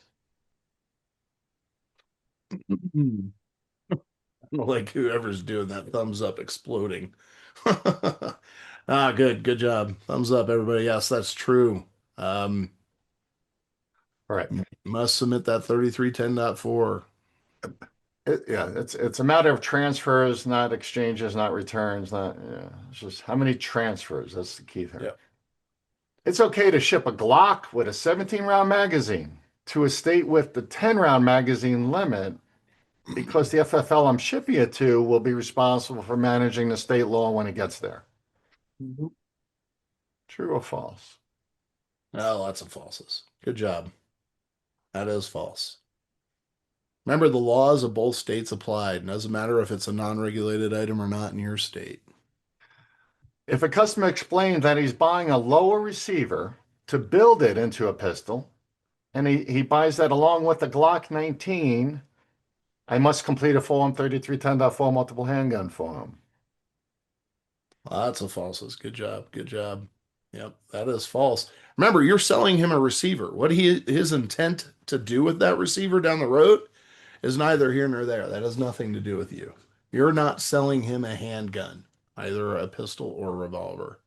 S2: Like whoever's doing that thumbs up exploding. Good job. Thumbs up, everybody. Yes, that's true. Um,
S1: All right.
S2: must submit that 3310.4.
S1: Yeah, it's a matter of transfers, not exchanges, not returns, not yeah. It's just how many transfers. That's the key there.
S2: Yep.
S1: It's okay to ship a Glock with a 17-round magazine to a state with the 10-round magazine limit because the FFL I'm shipping it to will be responsible for managing the state law when it gets there.
S2: Mhm.
S1: True or false?
S2: Oh, lots of falses. Good job. That is false. Remember, the laws of both states applied. It doesn't matter if it's a non-regulated item or not in your state.
S1: If a customer explains that he's buying a lower receiver to build it into a pistol, and he buys that along with the Glock 19, I must complete a Form 3310.4 multiple handgun form.
S2: Lots of falses. Good job. Good job. Yep, that is false. Remember, you're selling him a receiver. What his intent to do with that receiver down the road is neither here nor there. That has nothing to do with you. You're not selling him a handgun, either a pistol or a revolver.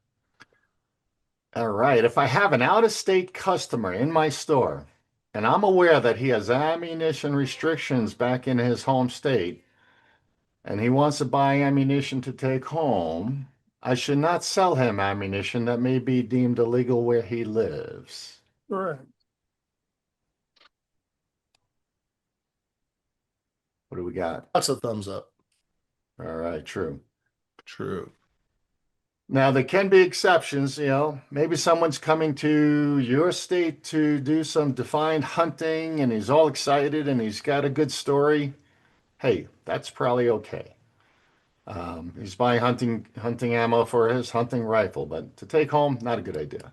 S1: All right. If I have an out-of-state customer in my store and I'm aware that he has ammunition restrictions back in his home state and he wants to buy ammunition to take home, I should not sell him ammunition that may be deemed illegal where he lives.
S3: Correct.
S1: What do we got?
S2: That's a thumbs up.
S1: All right, true.
S2: True.
S1: Now, there can be exceptions, maybe someone's coming to your state to do some defined hunting and he's all excited and he's got a good story. Hey, that's probably okay. He's buying hunting ammo for his hunting rifle, but to take home, not a good idea.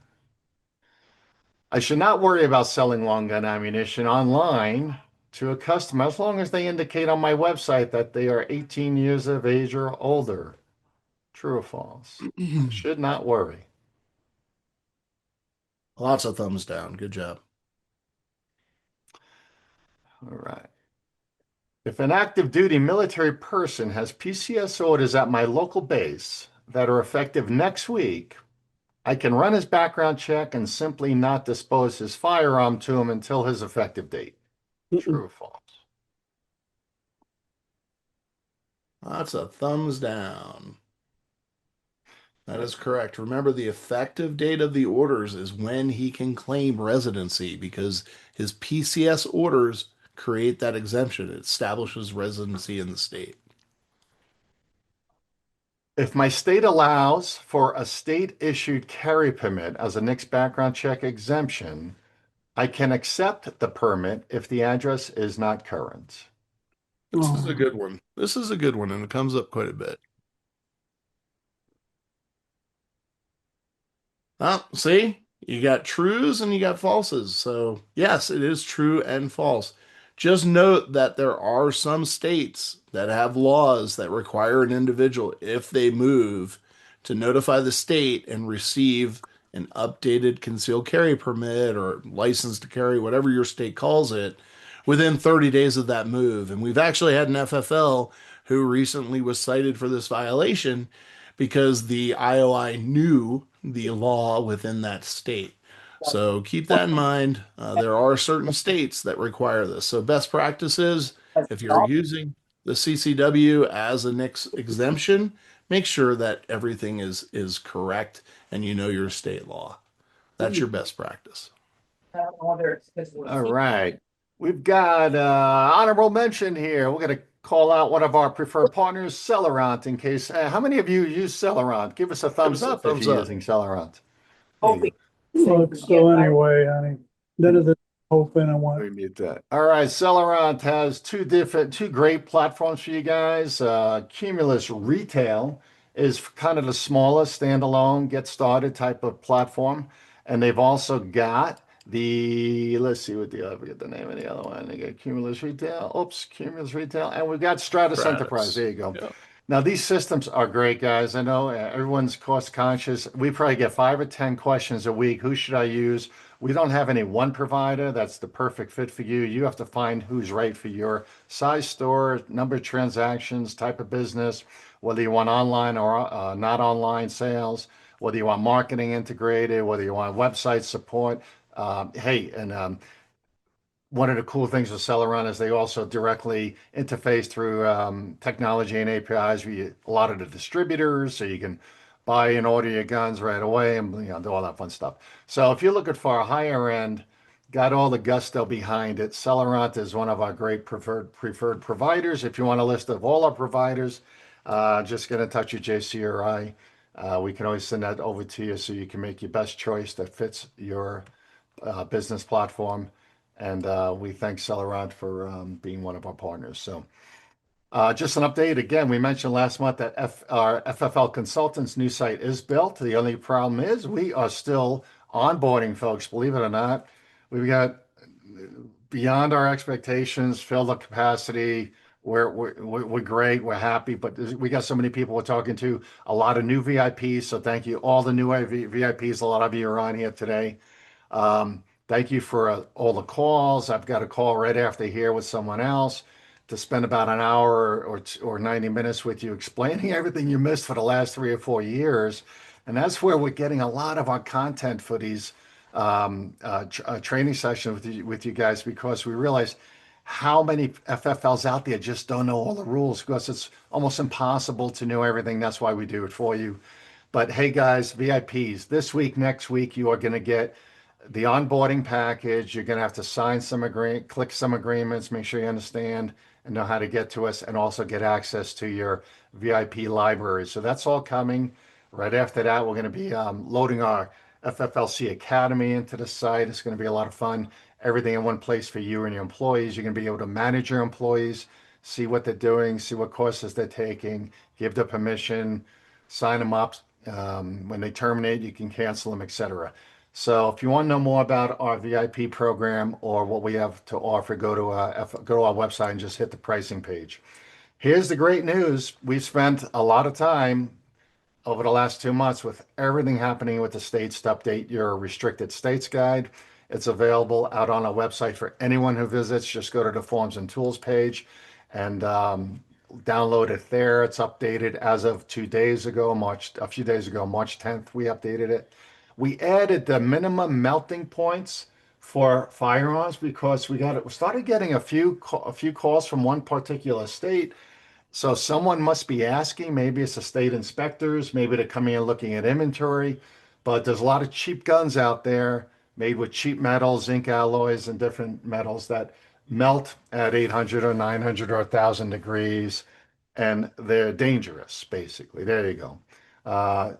S1: I should not worry about selling long gun ammunition online to a customer as long as they indicate on my website that they are 18 years of age or older. True or false? Should not worry.
S2: Lots of thumbs down. Good job.
S1: All right. If an active duty military person has PCS orders at my local base that are effective next week, I can run his background check and simply not dispose his firearm to him until his effective date. True or false?
S2: That's a thumbs down. That is correct. Remember, the effective date of the orders is when he can claim residency because his PCS orders create that exemption. It establishes residency in the state.
S1: If my state allows for a state-issued carry permit as a NICS background check exemption, I can accept the permit if the address is not current.
S2: This is a good one. This is a good one, and it comes up quite a bit. See, you got trues and you got falses. So, yes, it is true and false. Just note that there are some states that have laws that require an individual, if they move, to notify the state and receive an updated concealed carry permit or license to carry, whatever your state calls it, within 30 days of that move. And we've actually had an FFL who recently was cited for this violation because the IOI knew the law within that state. So keep that in mind. There are certain states that require this. So best practices, if you're using the CCW as a NICS exemption, make sure that everything is correct and you know your state law. That's your best practice.
S1: All right. We've got honorable mention here. We're going to call out one of our preferred partners, Celerant, in case. How many of you use Celerant? Give us a thumbs up if you're using Celerant.
S3: So anyway, honey, that is the hoping I want.
S1: We mute that. All right, Celerant has two great platforms for you guys. Cumulus Retail is kind of the smallest standalone, get started type of platform, and they've also got let's see what I forget the name of the other one. They got Cumulus Retail. Oops, Cumulus Retail, and we've got Stratus Enterprise. There you go.
S2: Yeah.
S1: Now, these systems are great, guys. I know everyone's cost conscious. We probably get 5 or 10 questions a week. Who should I use? We don't have any one provider that's the perfect fit for you. You have to find who's right for your size store, number of transactions, type of business, whether you want online or not online sales, whether you want marketing integrated, whether you want website support. One of the cool things with Celeron is they also directly interface through technology and APIs with a lot of the distributors, so you can buy and order your guns right away and do all that fun stuff. So if you're looking for a higher end, got all the gusto behind it, Celerant is one of our great preferred providers. If you want a list of all our providers, just get in touch with JC or I. We can always send that over to you so you can make your best choice that fits your business platform. And we thank Celerant for being one of our partners. So just an update. Again, we mentioned last month that our FFL Consultants new site is built. The only problem is we are still onboarding folks, believe it or not. We've got beyond our expectations, filled the capacity. We're great. We're happy, but we got so many people we're talking to, a lot of new VIPs. So thank you, all the new VIPs. A lot of you are on here today. Thank you for all the calls. I've got a call right after here with someone else. to spend about an hour or 90 minutes with you explaining everything you missed for the last 3 or 4 years. And that's where we're getting a lot of our content for these training sessions with you guys, because we realize how many FFLs out there just don't know all the rules, because it's almost impossible to know everything. That's why we do it for you. But hey, guys, VIPs, this week, next week, you are going to get the onboarding package. You're going to have to sign click some agreements, make sure you understand and know how to get to us, and also get access to your VIP library. So that's all coming. Right after that, we're going to be loading our FFLC Academy into the site. It's going to be a lot of fun. Everything in one place for you and your employees. You're going to be able to manage your employees, see what they're doing, see what courses they're taking, give the permission, sign them up. When they terminate, you can cancel them, etc. So if you want to know more about our VIP program or what we have to offer, go to our website and just hit the pricing page. Here's the great news. We've spent a lot of time over the last 2 months with everything happening with the states to update your restricted states guide. It's available out on our website for anyone who visits. Just go to the forms and tools page and download it there. It's updated as of 2 days ago, a few days ago, March 10th, we updated it. We added the minimum melting points for firearms because we started getting a few calls from one particular state. So someone must be asking, maybe it's the state inspectors, maybe they're coming and looking at inventory, but there's a lot of cheap guns out there made with cheap metals, zinc alloys, and different metals that melt at 800 or 900 or 1,000 degrees, and they're dangerous, basically. There you go.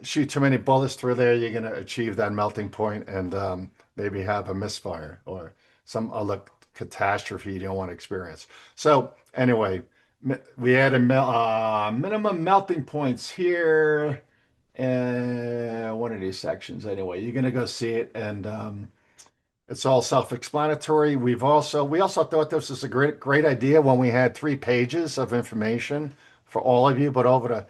S1: Shoot too many bullets through there, you're going to achieve that melting point and maybe have a misfire or some other catastrophe you don't want to experience. So anyway, we added minimum melting points here and one of these sections. Anyway, you're gonna go see it, and it's all self-explanatory. We also thought this was a great idea when we had 3 pages of information for all of you, but over the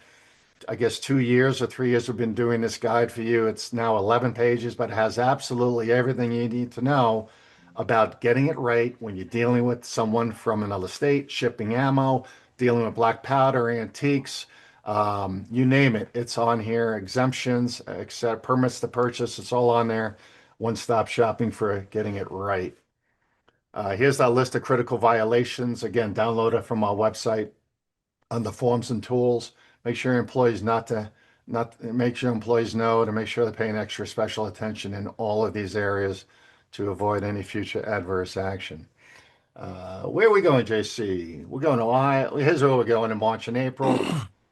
S1: I guess 2 years or 3 years we've been doing this guide for you. It's now 11 pages, but it has absolutely everything you need to know about getting it right when you're dealing with someone from another state, shipping ammo, dealing with black powder, antiques, you name it. It's on here. Exemptions, except permits to purchase. It's all on there. One-stop shopping for getting it right. Here's that list of critical violations. Again, download it from our website on the forms and tools. Make sure your employees not make sure employees know to make sure they're paying extra special attention in all of these areas to avoid any future adverse action. Where are we going, JC? We're going to Ohio. Here's where we're going in March and April.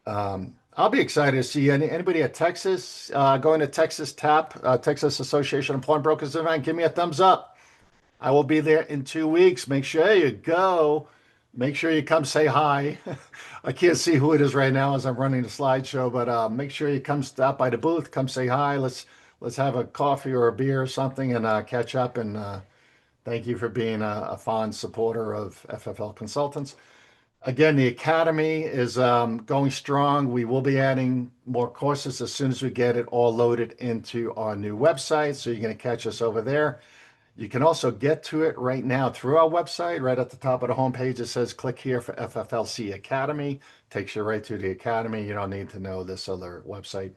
S1: I'll be excited to see anybody at Texas going to Texas TAP, Texas Association of Pawnbrokers event. Give me a thumbs up. I will be there in 2 weeks. Make sure you go. Make sure you come say hi. I can't see who it is right now as I'm running the slideshow, but make sure you come stop by the booth, come say hi. Let's have a coffee or a beer or something and catch up. And thank you for being a fond supporter of FFL Consultants. Again, the Academy is going strong. We will be adding more courses as soon as we get it all loaded into our new website. So you're going to catch us over there. You can also get to it right now through our website. Right at the top of the homepage, it says click here for FFLC Academy. Takes you right to the Academy. You don't need to know this other website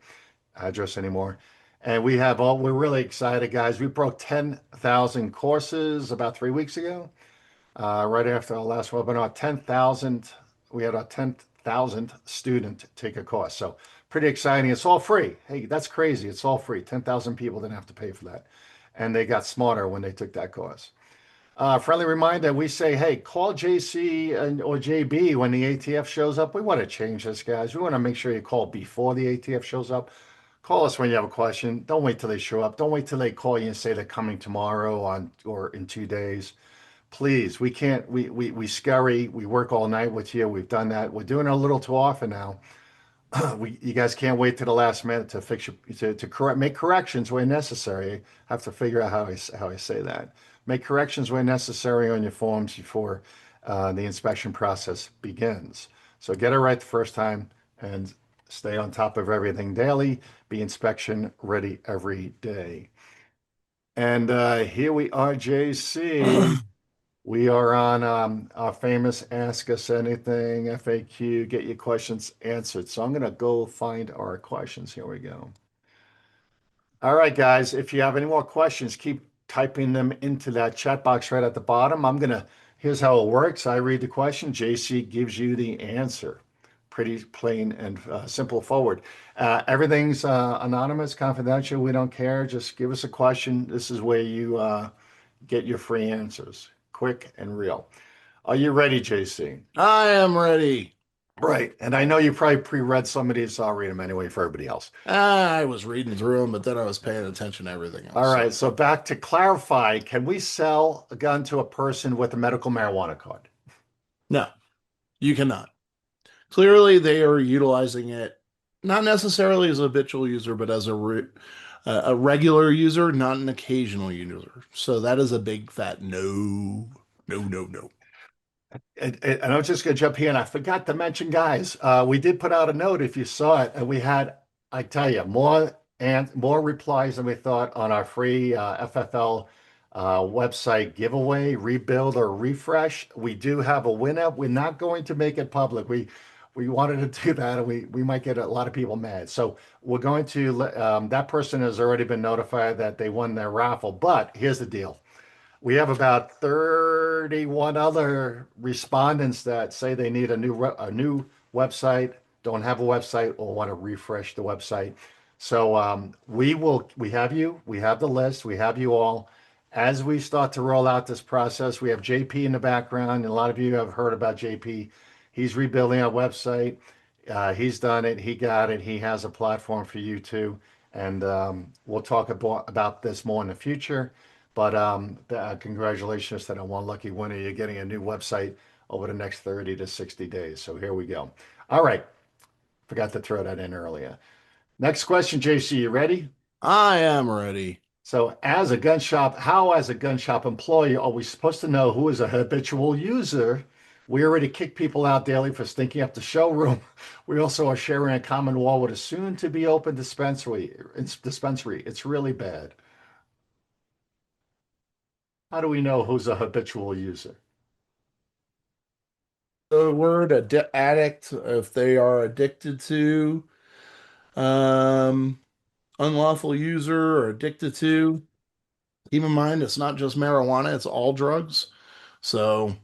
S1: address anymore. And we're really excited, guys. We broke 10,000 courses about 3 weeks ago. Right after our last webinar, 10,000, we had our 10,000th student take a course. So pretty exciting. It's all free. Hey, that's crazy. It's all free. 10,000 people didn't have to pay for that. And they got smarter when they took that course. Friendly reminder, we say, hey, call JC or JB when the ATF shows up. We want to change this, guys. We want to make sure you call before the ATF shows up. Call us when you have a question. Don't wait till they show up. Don't wait till they call you and say they're coming tomorrow or in 2 days. Please, we can't, we scurry, we work all night with you. We've done that. We're doing it a little too often now. You guys can't wait to the last minute to fix make corrections where necessary. I have to figure out how I say that. Make corrections where necessary on your forms before the inspection process begins. So get it right the first time and stay on top of everything daily. Be inspection ready every day. And here we are, JC. We are on our famous Ask Us Anything FAQ, get your questions answered. So I'm going to go find our questions. Here we go. All right, guys, if you have any more questions, keep typing them into that chat box right at the bottom. Here's how it works. I read the question, JC gives you the answer. Pretty plain and simple forward. Everything's anonymous, confidential. We don't care. Just give us a question. This is where you get your free answers, quick and real. Are you ready, JC?
S2: I am ready.
S1: Right. And I know you probably pre-read some of these, so I'll read them anyway for everybody else.
S2: I was reading through them, but then I was paying attention to everything else.
S1: All right. So back to clarify, can we sell a gun to a person with a medical marijuana card?
S2: No, you cannot. Clearly, they are utilizing it not necessarily as a habitual user, but as a regular user, not an occasional user. So that is a big fat no, no, no, no.
S1: And I'm just going to jump here, and I forgot to mention, guys, we did put out a note if you saw it, and we had, I tell you, more replies than we thought on our free FFL website giveaway, rebuild or refresh. We do have a winner. We're not going to make it public. We wanted to do that, and we might get a lot of people mad. So we're going to that person has already been notified that they won their raffle. But here's the deal. We have about 31 other respondents that say they need a new website, don't have a website, or want to refresh the website. So we have you, we have the list, we have you all. As we start to roll out this process, we have JP in the background, and a lot of you have heard about JP. He's rebuilding our website. He's done it. He got it. He has a platform for you too. And we'll talk about this more in the future. But congratulations to that one lucky winner. You're getting a new website over the next 30 to 60 days. So here we go. All right. Forgot to throw that in earlier. Next question, JC, you ready?
S2: I am ready.
S1: So as a gun shop employee, are we supposed to know who is a habitual user? We already kick people out daily for stinking up the showroom. We also are sharing a common wall with a soon to be open dispensary. It's really bad. How do we know who's a habitual user?
S2: The word addict, if they are addicted to um, unlawful user or addicted to, keep in mind it's not just marijuana, it's all drugs. So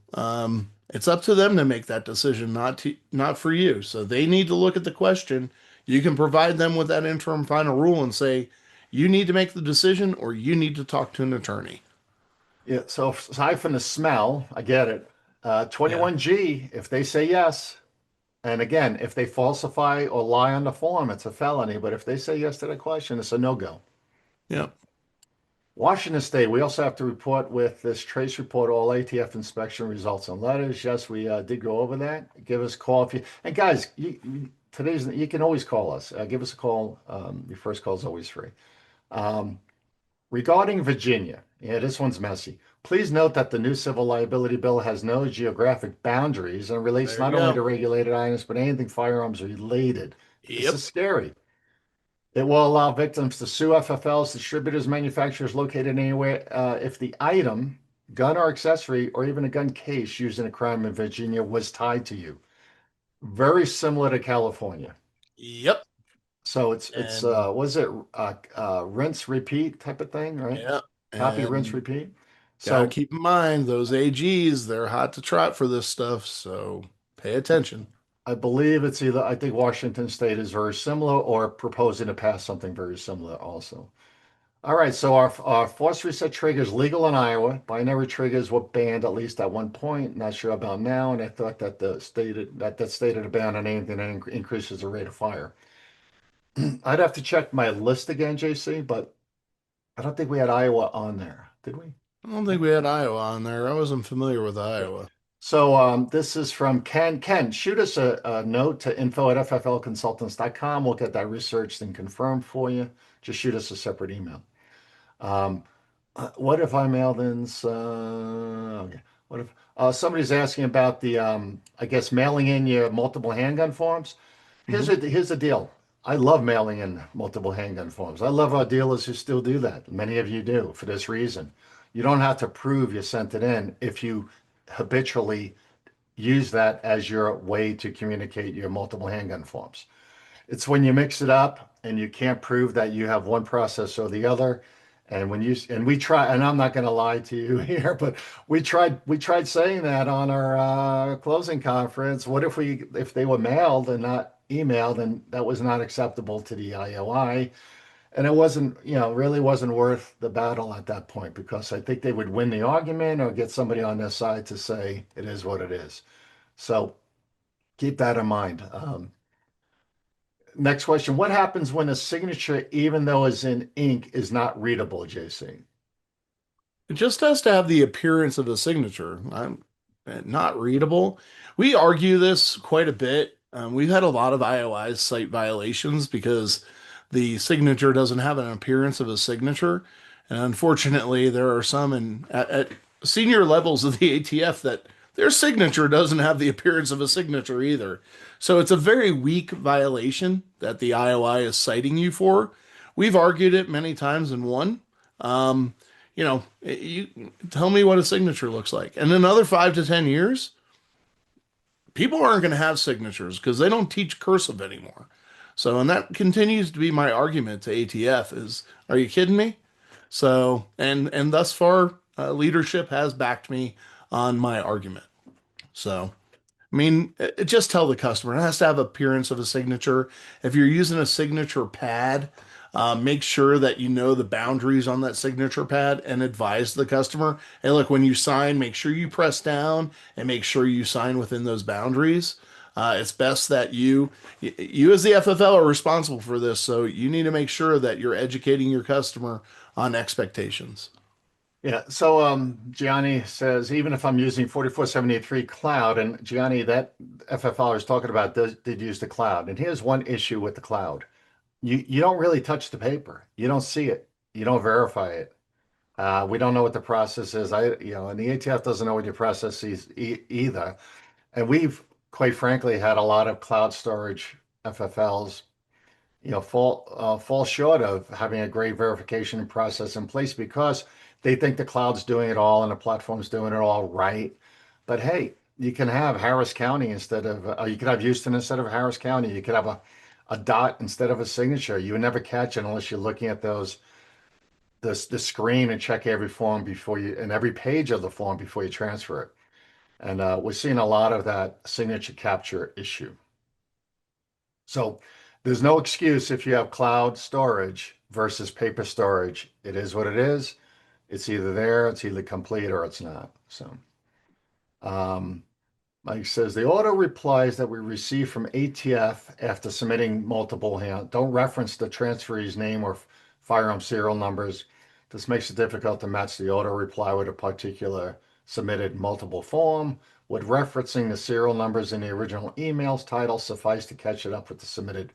S2: it's up to them to make that decision, not for you. So they need to look at the question. You can provide them with that interim final rule and say, you need to make the decision or you need to talk to an attorney.
S1: Yeah, so aside from the smell, I get it.
S2: Yeah.
S1: 21G, if they say yes, and again, if they falsify or lie on the form, it's a felony. But if they say yes to the question, it's a no-go.
S2: Yeah.
S1: Washington State, we also have to report with this trace report all ATF inspection results and letters. Yes, we did go over that. Give us a call if you, and guys, you can always call us. Give us a call. Your first call is always free. Regarding Virginia, yeah, this one's messy. Please note that the new civil liability bill has no geographic boundaries and relates
S2: There you
S1: not only
S2: go.
S1: to regulated items, but anything firearms related. This
S2: Yep.
S1: is scary. It will allow victims to sue FFLs, distributors, manufacturers located anywhere if the item, gun or accessory, or even a gun case used in a crime in Virginia was tied to you. Very similar to California.
S2: Yep.
S1: So it's
S2: And
S1: was it rinse repeat type of thing, right?
S2: yeah.
S1: Copy, rinse,
S2: And
S1: repeat.
S2: gotta
S1: So
S2: keep in mind those AGs, they're hot to trot for this stuff, so pay attention.
S1: I believe it's either, I think Washington State is very similar or proposing to pass something very similar also. All right, so our force reset trigger is legal in Iowa. Binary triggers were banned at least at one point. Not sure about now, and I thought that that stated a ban on anything that increases the rate of fire. I'd have to check my list again, JC, but I don't think we had Iowa on there, did we?
S2: I don't think we had Iowa on there. I wasn't familiar with
S1: Yeah.
S2: Iowa.
S1: So this is from Ken. Ken, shoot us a note to info@fflconsultants.com. We'll get that researched and confirmed for you. Just shoot us a separate email. Um, what if I mailed in? Okay. What if somebody's asking about the, I guess, mailing in your multiple handgun forms?
S2: Mhm.
S1: Here's the deal. I love mailing in multiple handgun forms. I love our dealers who still do that. Many of you do for this reason. You don't have to prove you sent it in if you habitually use that as your way to communicate your multiple handgun forms. It's when you mix it up and you can't prove that you have one process or the other. And when you and we try, and I'm not going to lie to you here, but we tried saying that on our closing conference. What if they were mailed and not emailed, and that was not acceptable to the IOI? And it wasn't, really wasn't worth the battle at that point because I think they would win the argument or get somebody on their side to say it is what it is. So keep that in mind. Next question. What happens when a signature, even though it's in ink, is not readable, JC?
S2: It just has to have the appearance of a signature. I'm not readable. We argue this quite a bit. We've had a lot of IOIs cite violations because the signature doesn't have an appearance of a signature. And unfortunately, there are some at senior levels of the ATF that their signature doesn't have the appearance of a signature either. So it's a very weak violation that the IOI is citing you for. We've argued it many times and won. Um, you tell me what a signature looks like. And in another 5 to 10 years, people aren't going to have signatures because they don't teach cursive anymore. So, and that continues to be my argument to ATF is, are you kidding me? So, and thus far, leadership has backed me on my argument. So, I mean, just tell the customer it has to have appearance of a signature. If you're using a signature pad, make sure that you know the boundaries on that signature pad and advise the customer. Hey, look, when you sign, make sure you press down and make sure you sign within those boundaries. It's best that you as the FFL are responsible for this, so you need to make sure that you're educating your customer on expectations.
S1: Yeah. So Gianni says, even if I'm using 4473 cloud, and Gianni, that FFL I was talking about did use the cloud. And here's one issue with the cloud. You don't really touch the paper. You don't see it. You don't verify it. We don't know what the process is. And the ATF doesn't know what your process is either. And we've, quite frankly, had a lot of cloud storage FFLs, fall short of having a great verification process in place because they think the cloud's doing it all and the platform's doing it all right. But hey, you can have Harris County instead of, you could have Houston instead of Harris County. You could have a dot instead of a signature. You would never catch it unless you're looking at the screen and check every form before you, and every page of the form before you transfer it. And we're seeing a lot of that signature capture issue. So there's no excuse if you have cloud storage versus paper storage. It is what it is. It's either there, it's either complete or it's not. So, um, Mike says the auto replies that we receive from ATF after submitting multiple hand don't reference the transferee's name or firearm serial numbers. This makes it difficult to match the auto reply with a particular submitted multiple form. Would referencing the serial numbers in the original email's title suffice to catch it up with the submitted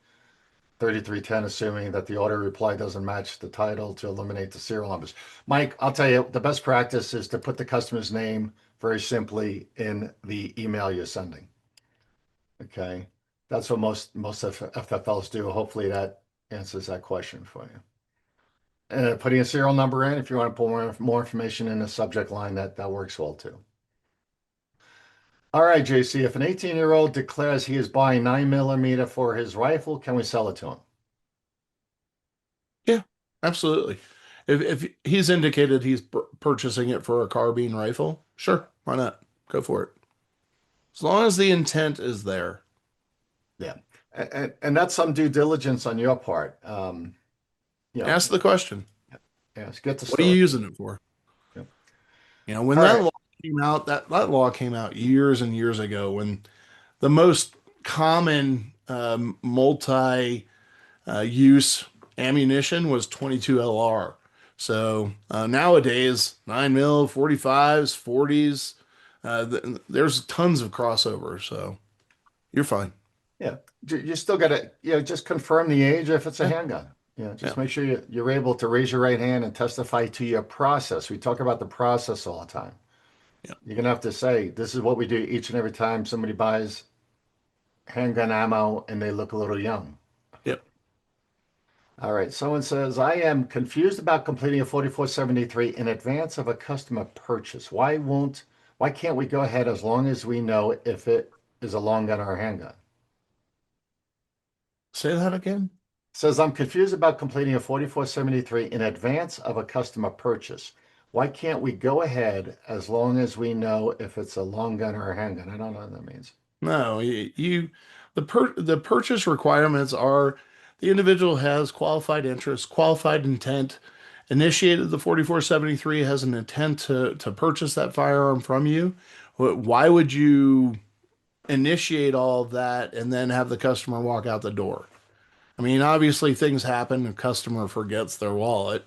S1: 3310, assuming that the auto reply doesn't match the title to eliminate the serial numbers? Mike, I'll tell you, the best practice is to put the customer's name very simply in the email you're sending. Okay. That's what most FFLs do. Hopefully that answers that question for you. And putting a serial number in, if you want to put more information in the subject line, that works well too. All right, JC, if an 18-year-old declares he is buying 9mm for his rifle, can we sell it to him?
S2: Yeah, absolutely. If he's indicated he's purchasing it for a carbine rifle, sure, why not? Go for it. As long as the intent is there.
S1: Yeah. And that's some due diligence on your part.
S2: Ask the question.
S1: Yes, get the
S2: What are you
S1: story.
S2: using it for?
S1: Yeah.
S2: When
S1: All
S2: that
S1: right.
S2: law came out, that law came out years and years ago when the most common multi use ammunition was 22 LR. So nowadays, 9 mil, 45s, 40s, there's tons of crossover. So you're fine.
S1: Yeah. You still got to, just confirm the age if it's a
S2: Yeah.
S1: handgun.
S2: Yeah.
S1: Just make sure you're able to raise your right hand and testify to your process. We talk about the process all the time.
S2: Yeah.
S1: You're going to have to say, this is what we do each and every time somebody buys handgun ammo and they look a little young.
S2: Yep.
S1: All right. Someone says, I am confused about completing a 4473 in advance of a customer purchase. Why can't we go ahead as long as we know if it is a long gun or a handgun?
S2: Say that again.
S1: Says, I'm confused about completing a 4473 in advance of a customer purchase. Why can't we go ahead as long as we know if it's a long gun or a handgun? I don't know what that means.
S2: No, the purchase requirements are the individual has qualified interest, qualified intent, initiated the 4473, has an intent to purchase that firearm from you. Why would you initiate all of that and then have the customer walk out the door? I mean, obviously things happen, a customer forgets their wallet,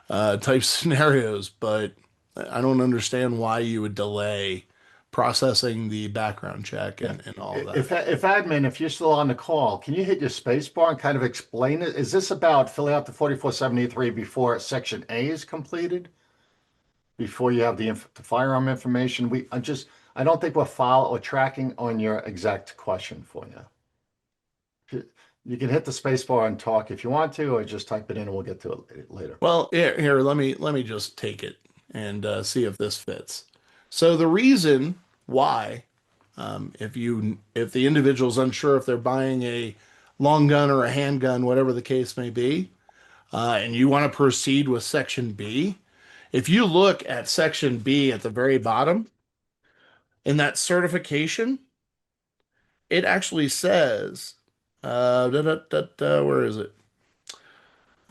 S2: type scenarios, but I don't understand why you would delay processing the background check
S1: Yeah.
S2: and all of
S1: If admin, if you're still on the call, can you hit your space bar and kind of explain it? Is this about filling out the 4473 before section A is completed? Before you have the firearm information? I don't think we're follow or tracking on your exact question for you. You can hit the space bar and talk if you want to, or just type it in and we'll get to it later.
S2: Well, here, let me just take it and see if this fits. So the reason why, if the individual's unsure if they're buying a long gun or a handgun, whatever the case may be, and you want to proceed with Section B, if you look at Section B at the very bottom in that certification, it actually says, where is it?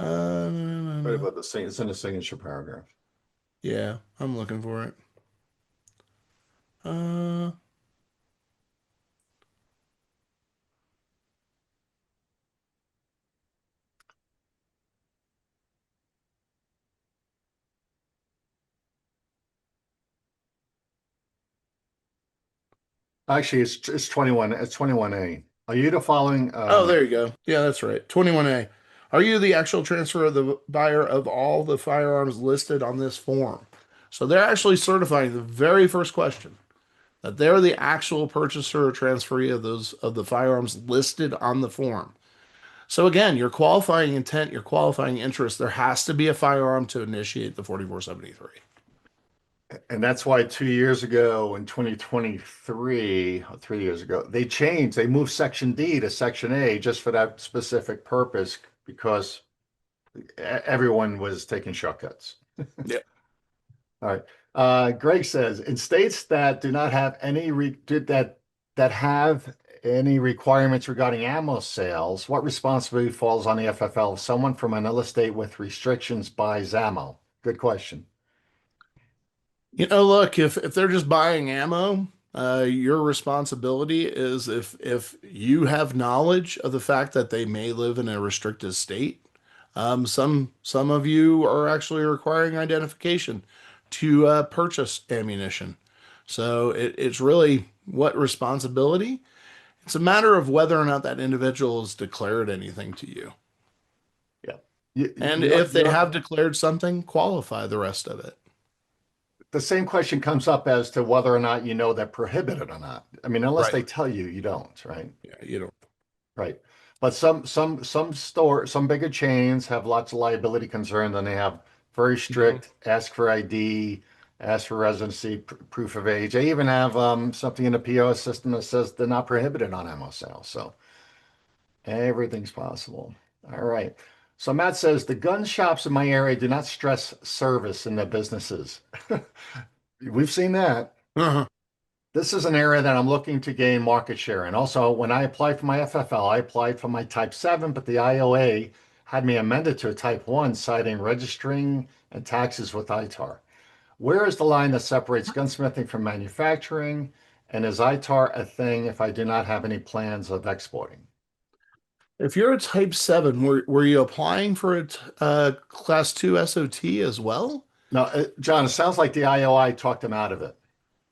S1: Right about it's in the signature paragraph.
S2: Yeah, I'm looking for it. Uh,
S1: Actually, it's 21. It's 21A. Are you the following?
S2: oh, there you go. Yeah, that's right. 21A. Are you the actual transfer of the buyer of all the firearms listed on this form? So they're actually certifying the very first question that they're the actual purchaser or transferee of those of the firearms listed on the form. So again, your qualifying intent, your qualifying interest, there has to be a firearm to initiate the 4473.
S1: And that's why 2 years ago in 2023, or 3 years ago, they moved Section D to Section A just for that specific purpose because everyone was taking shortcuts.
S2: Yeah.
S1: All right. Greg says, in states that do not have any that have any requirements regarding ammo sales, what responsibility falls on the FFL if someone from another state with restrictions buys ammo? Good question.
S2: Look, if they're just buying ammo, your responsibility is if you have knowledge of the fact that they may live in a restricted state, some of you are actually requiring identification to purchase ammunition. So it's really what responsibility? It's a matter of whether or not that individual has declared anything to you.
S1: Yeah.
S2: And if they have declared something, qualify the rest of it.
S1: The same question comes up as to whether or not you know they're prohibited or not. I mean, unless
S2: Right.
S1: they tell you, you don't, right?
S2: Yeah, you don't.
S1: Right. But some bigger chains have lots of liability concerns and they have very strict ask for ID, ask for residency, proof of age. They even have something in the POS system that says they're not prohibited on ammo sales. So everything's possible. All right. So Matt says the gun shops in my area do not stress service in their businesses. We've seen that.
S2: Uh-huh.
S1: This is an area that I'm looking to gain market share. And also, when I applied for my FFL, I applied for my Type 7, but the IOA had me amended to a Type 1, citing registering and taxes with ITAR. Where is the line that separates gunsmithing from manufacturing? And is ITAR a thing if I do not have any plans of exporting?
S2: If you're a Type 7, were you applying for a Class 2 SOT as well?
S1: Now, John, it sounds like the IOI talked him out of it.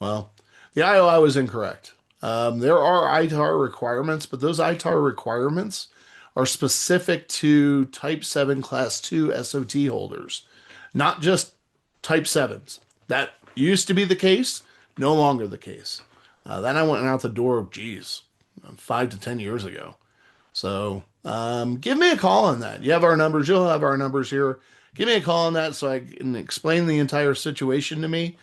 S2: Well, the IOI was incorrect. There are ITAR requirements, but those ITAR requirements are specific to Type 7 Class 2 SOT holders, not just Type 7s. That used to be the case, no longer the case. Then I went out the door, geez, 5 to 10 years ago. So give me a call on that. You have our numbers. You'll have our numbers here. Give me a call on that so I can explain the entire situation to me,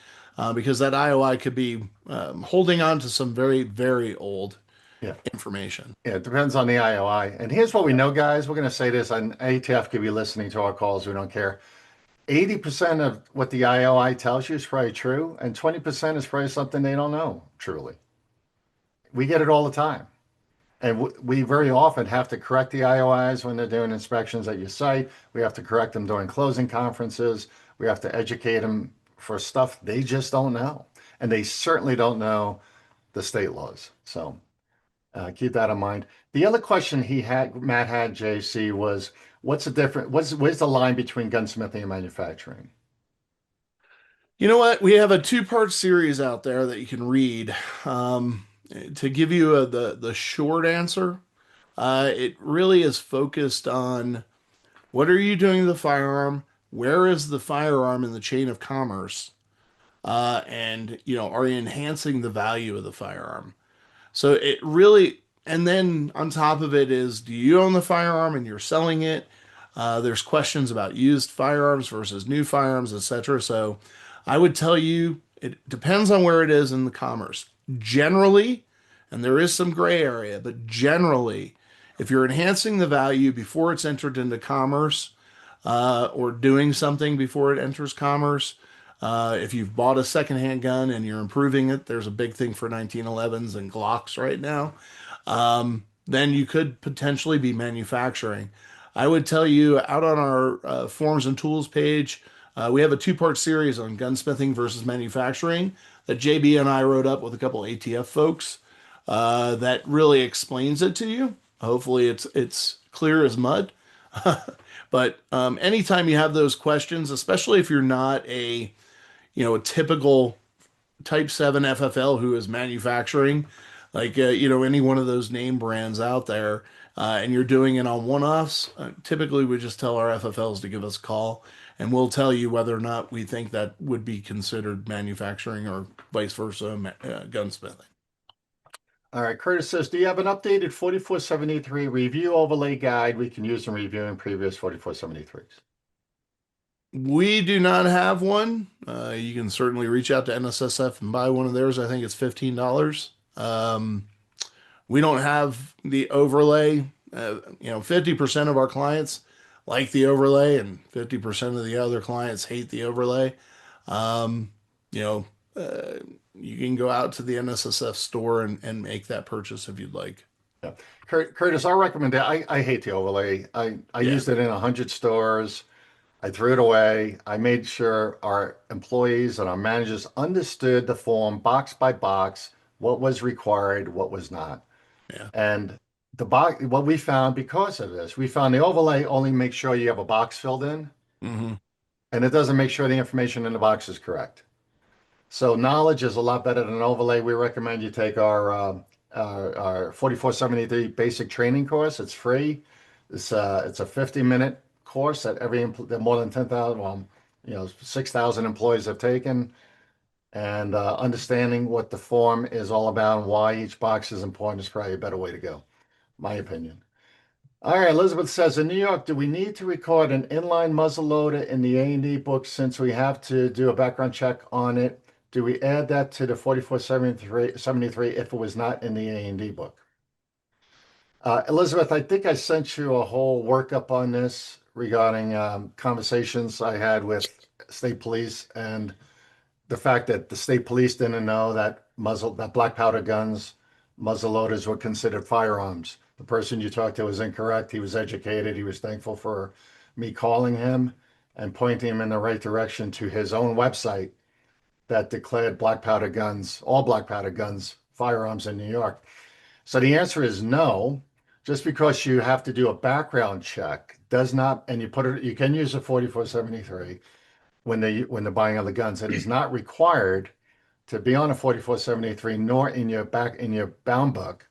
S2: because that IOI could be holding on to some very, very old
S1: Yeah.
S2: information.
S1: Yeah, it depends on the IOI. And here's what we know, guys. We're going to say this, and ATF could be listening to our calls. We don't care. 80% of what the IOI tells you is probably true, and 20% is probably something they don't know, truly. We get it all the time. And we very often have to correct the IOIs when they're doing inspections at your site. We have to correct them during closing conferences. We have to educate them for stuff they just don't know. And they certainly don't know the state laws. So keep that in mind. The other question Matt had, JC, was what's the difference? Where's the line between gunsmithing and manufacturing?
S2: You know what? We have a two-part series out there that you can read. To give you the short answer, it really is focused on what are you doing to the firearm? Where is the firearm in the chain of commerce? And are you enhancing the value of the firearm? So it really, and then on top of it is, do you own the firearm and you're selling it? There's questions about used firearms versus new firearms, etc. So I would tell you it depends on where it is in the commerce. Generally, and there is some gray area, but generally, if you're enhancing the value before it's entered into commerce, or doing something before it enters commerce, if you've bought a secondhand gun and you're improving it, there's a big thing for 1911s and Glocks right now. Then you could potentially be manufacturing. I would tell you out on our forms and tools page, we have a two-part series on gunsmithing versus manufacturing that JB and I wrote up with a couple ATF folks that really explains it to you. Hopefully, it's clear as mud. But anytime you have those questions, especially if you're not a typical Type 7 FFL who is manufacturing, like any one of those name brands out there, and you're doing it on one-offs, typically we just tell our FFLs to give us a call, and we'll tell you whether or not we think that would be considered manufacturing or vice versa, gunsmithing.
S1: All right, Curtis says, do you have an updated 4473 review overlay guide we can use in reviewing previous 4473s?
S2: We do not have one. You can certainly reach out to NSSF and buy one of theirs. I think it's $15. We don't have the overlay. 50% of our clients like the overlay, and 50% of the other clients hate the overlay. You can go out to the NSSF store and make that purchase if you'd like.
S1: Yeah. Curtis, I recommend that. I hate the overlay. I
S2: Yeah.
S1: used it in 100 stores. I threw it away. I made sure our employees and our managers understood the form box by box, what was required, what was not.
S2: Yeah.
S1: And the box, what we found because of this, we found the overlay only makes sure you have a box filled in,
S2: Mm-hmm.
S1: and it doesn't make sure the information in the box is correct. So knowledge is a lot better than an overlay. We recommend you take our 4473 basic training course. It's free. It's a 50-minute course that that more than 10,000, 6,000 employees have taken, and understanding what the form is all about and why each box is important is probably a better way to go, my opinion. All right, Elizabeth says, in New York, do we need to record an inline muzzle loader in the A&D book since we have to do a background check on it? Do we add that to the 4473 if it was not in the A&D book? Elizabeth, I think I sent you a whole workup on this regarding conversations I had with state police and the fact that the state police didn't know that black powder guns, muzzle loaders were considered firearms. The person you talked to was incorrect. He was educated. He was thankful for me calling him and pointing him in the right direction to his own website that declared all black powder guns, firearms in New York. So the answer is no. Just because you have to do a background check does not, and you can use a 4473 when they're buying other guns. It is not required to be on a 4473 nor in your bound book,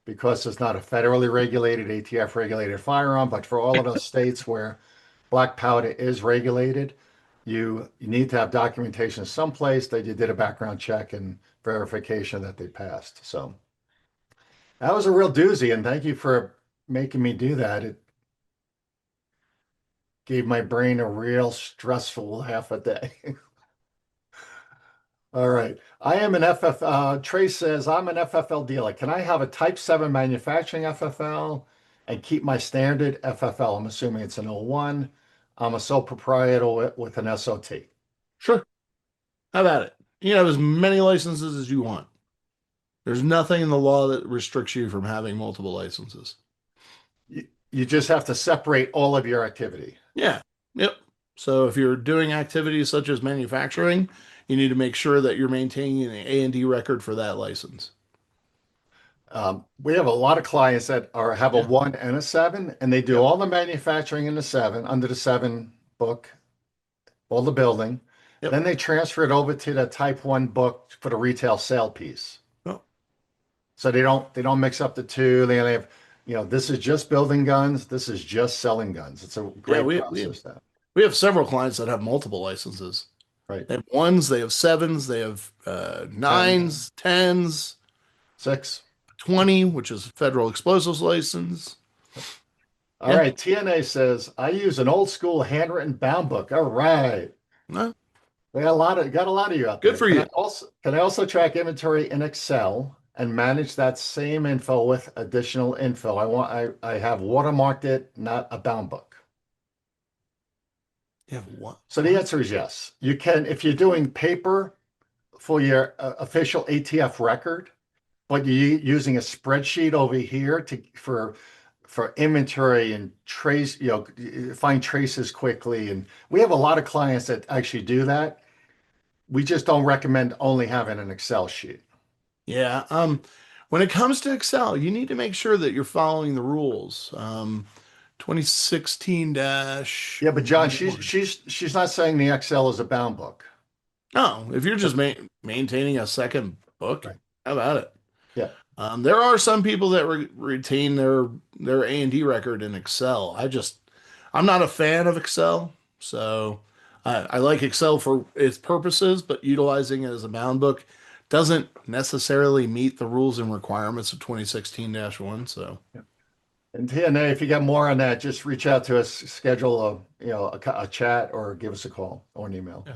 S1: because it's not a federally regulated, ATF regulated firearm. But for all of those states where black powder is regulated, you need to have documentation someplace that you did a background check and verification that they passed. So that was a real doozy, and thank you for making me do that. It gave my brain a real stressful half a day. All right. I am an Trace says, I'm an FFL dealer. Can I have a Type 7 manufacturing FFL and keep my standard FFL? I'm assuming it's an O1. I'm a sole proprietor with an SOT.
S2: Sure. How about it? You can have as many licenses as you want. There's nothing in the law that restricts you from having multiple licenses.
S1: You just have to separate all of your activity.
S2: Yeah. Yep. So if you're doing activities such as manufacturing, you need to make sure that you're maintaining an A&D record for that license.
S1: We have a lot of clients that have a
S2: Yeah.
S1: 1 and a 7, and they do
S2: Yep.
S1: all the manufacturing in the 7, under the 7 book, all the building.
S2: Yep.
S1: Then they transfer it over to the Type 1 book for the retail sale piece.
S2: Oh.
S1: So they don't mix up the two. They only have, this is just building guns. This is just selling guns. It's a great process.
S2: We have several clients that have multiple licenses.
S1: Right.
S2: They have 1s, they have 7s, they have 9s, 10s,
S1: 6.
S2: 20, which is a federal explosives license.
S1: All right. TNA says, I use an old school handwritten bound book. All right.
S2: No,
S1: We got a lot of you out there.
S2: good for you.
S1: Can I also track inventory in Excel and manage that same info with additional info? I have watermarked it, not a bound book.
S2: You have what?
S1: So the answer is yes. You can, if you're doing paper for your official ATF record, but you're using a spreadsheet over here for inventory and trace, find traces quickly. And we have a lot of clients that actually do that. We just don't recommend only having an Excel sheet.
S2: Yeah. When it comes to Excel, you need to make sure that you're following the rules. 2016 dash.
S1: Yeah, but John, she's not saying the Excel is a bound book.
S2: No, if you're just maintaining a second book,
S1: Right.
S2: how about it?
S1: Yeah.
S2: There are some people that retain their A&D record in Excel. I'm not a fan of Excel, so I like Excel for its purposes, but utilizing it as a bound book doesn't necessarily meet the rules and requirements of 2016-1. So.
S1: Yeah. And TNA, if you got more on that, just reach out to us, schedule a chat, or give us a call or an email.
S2: Yeah.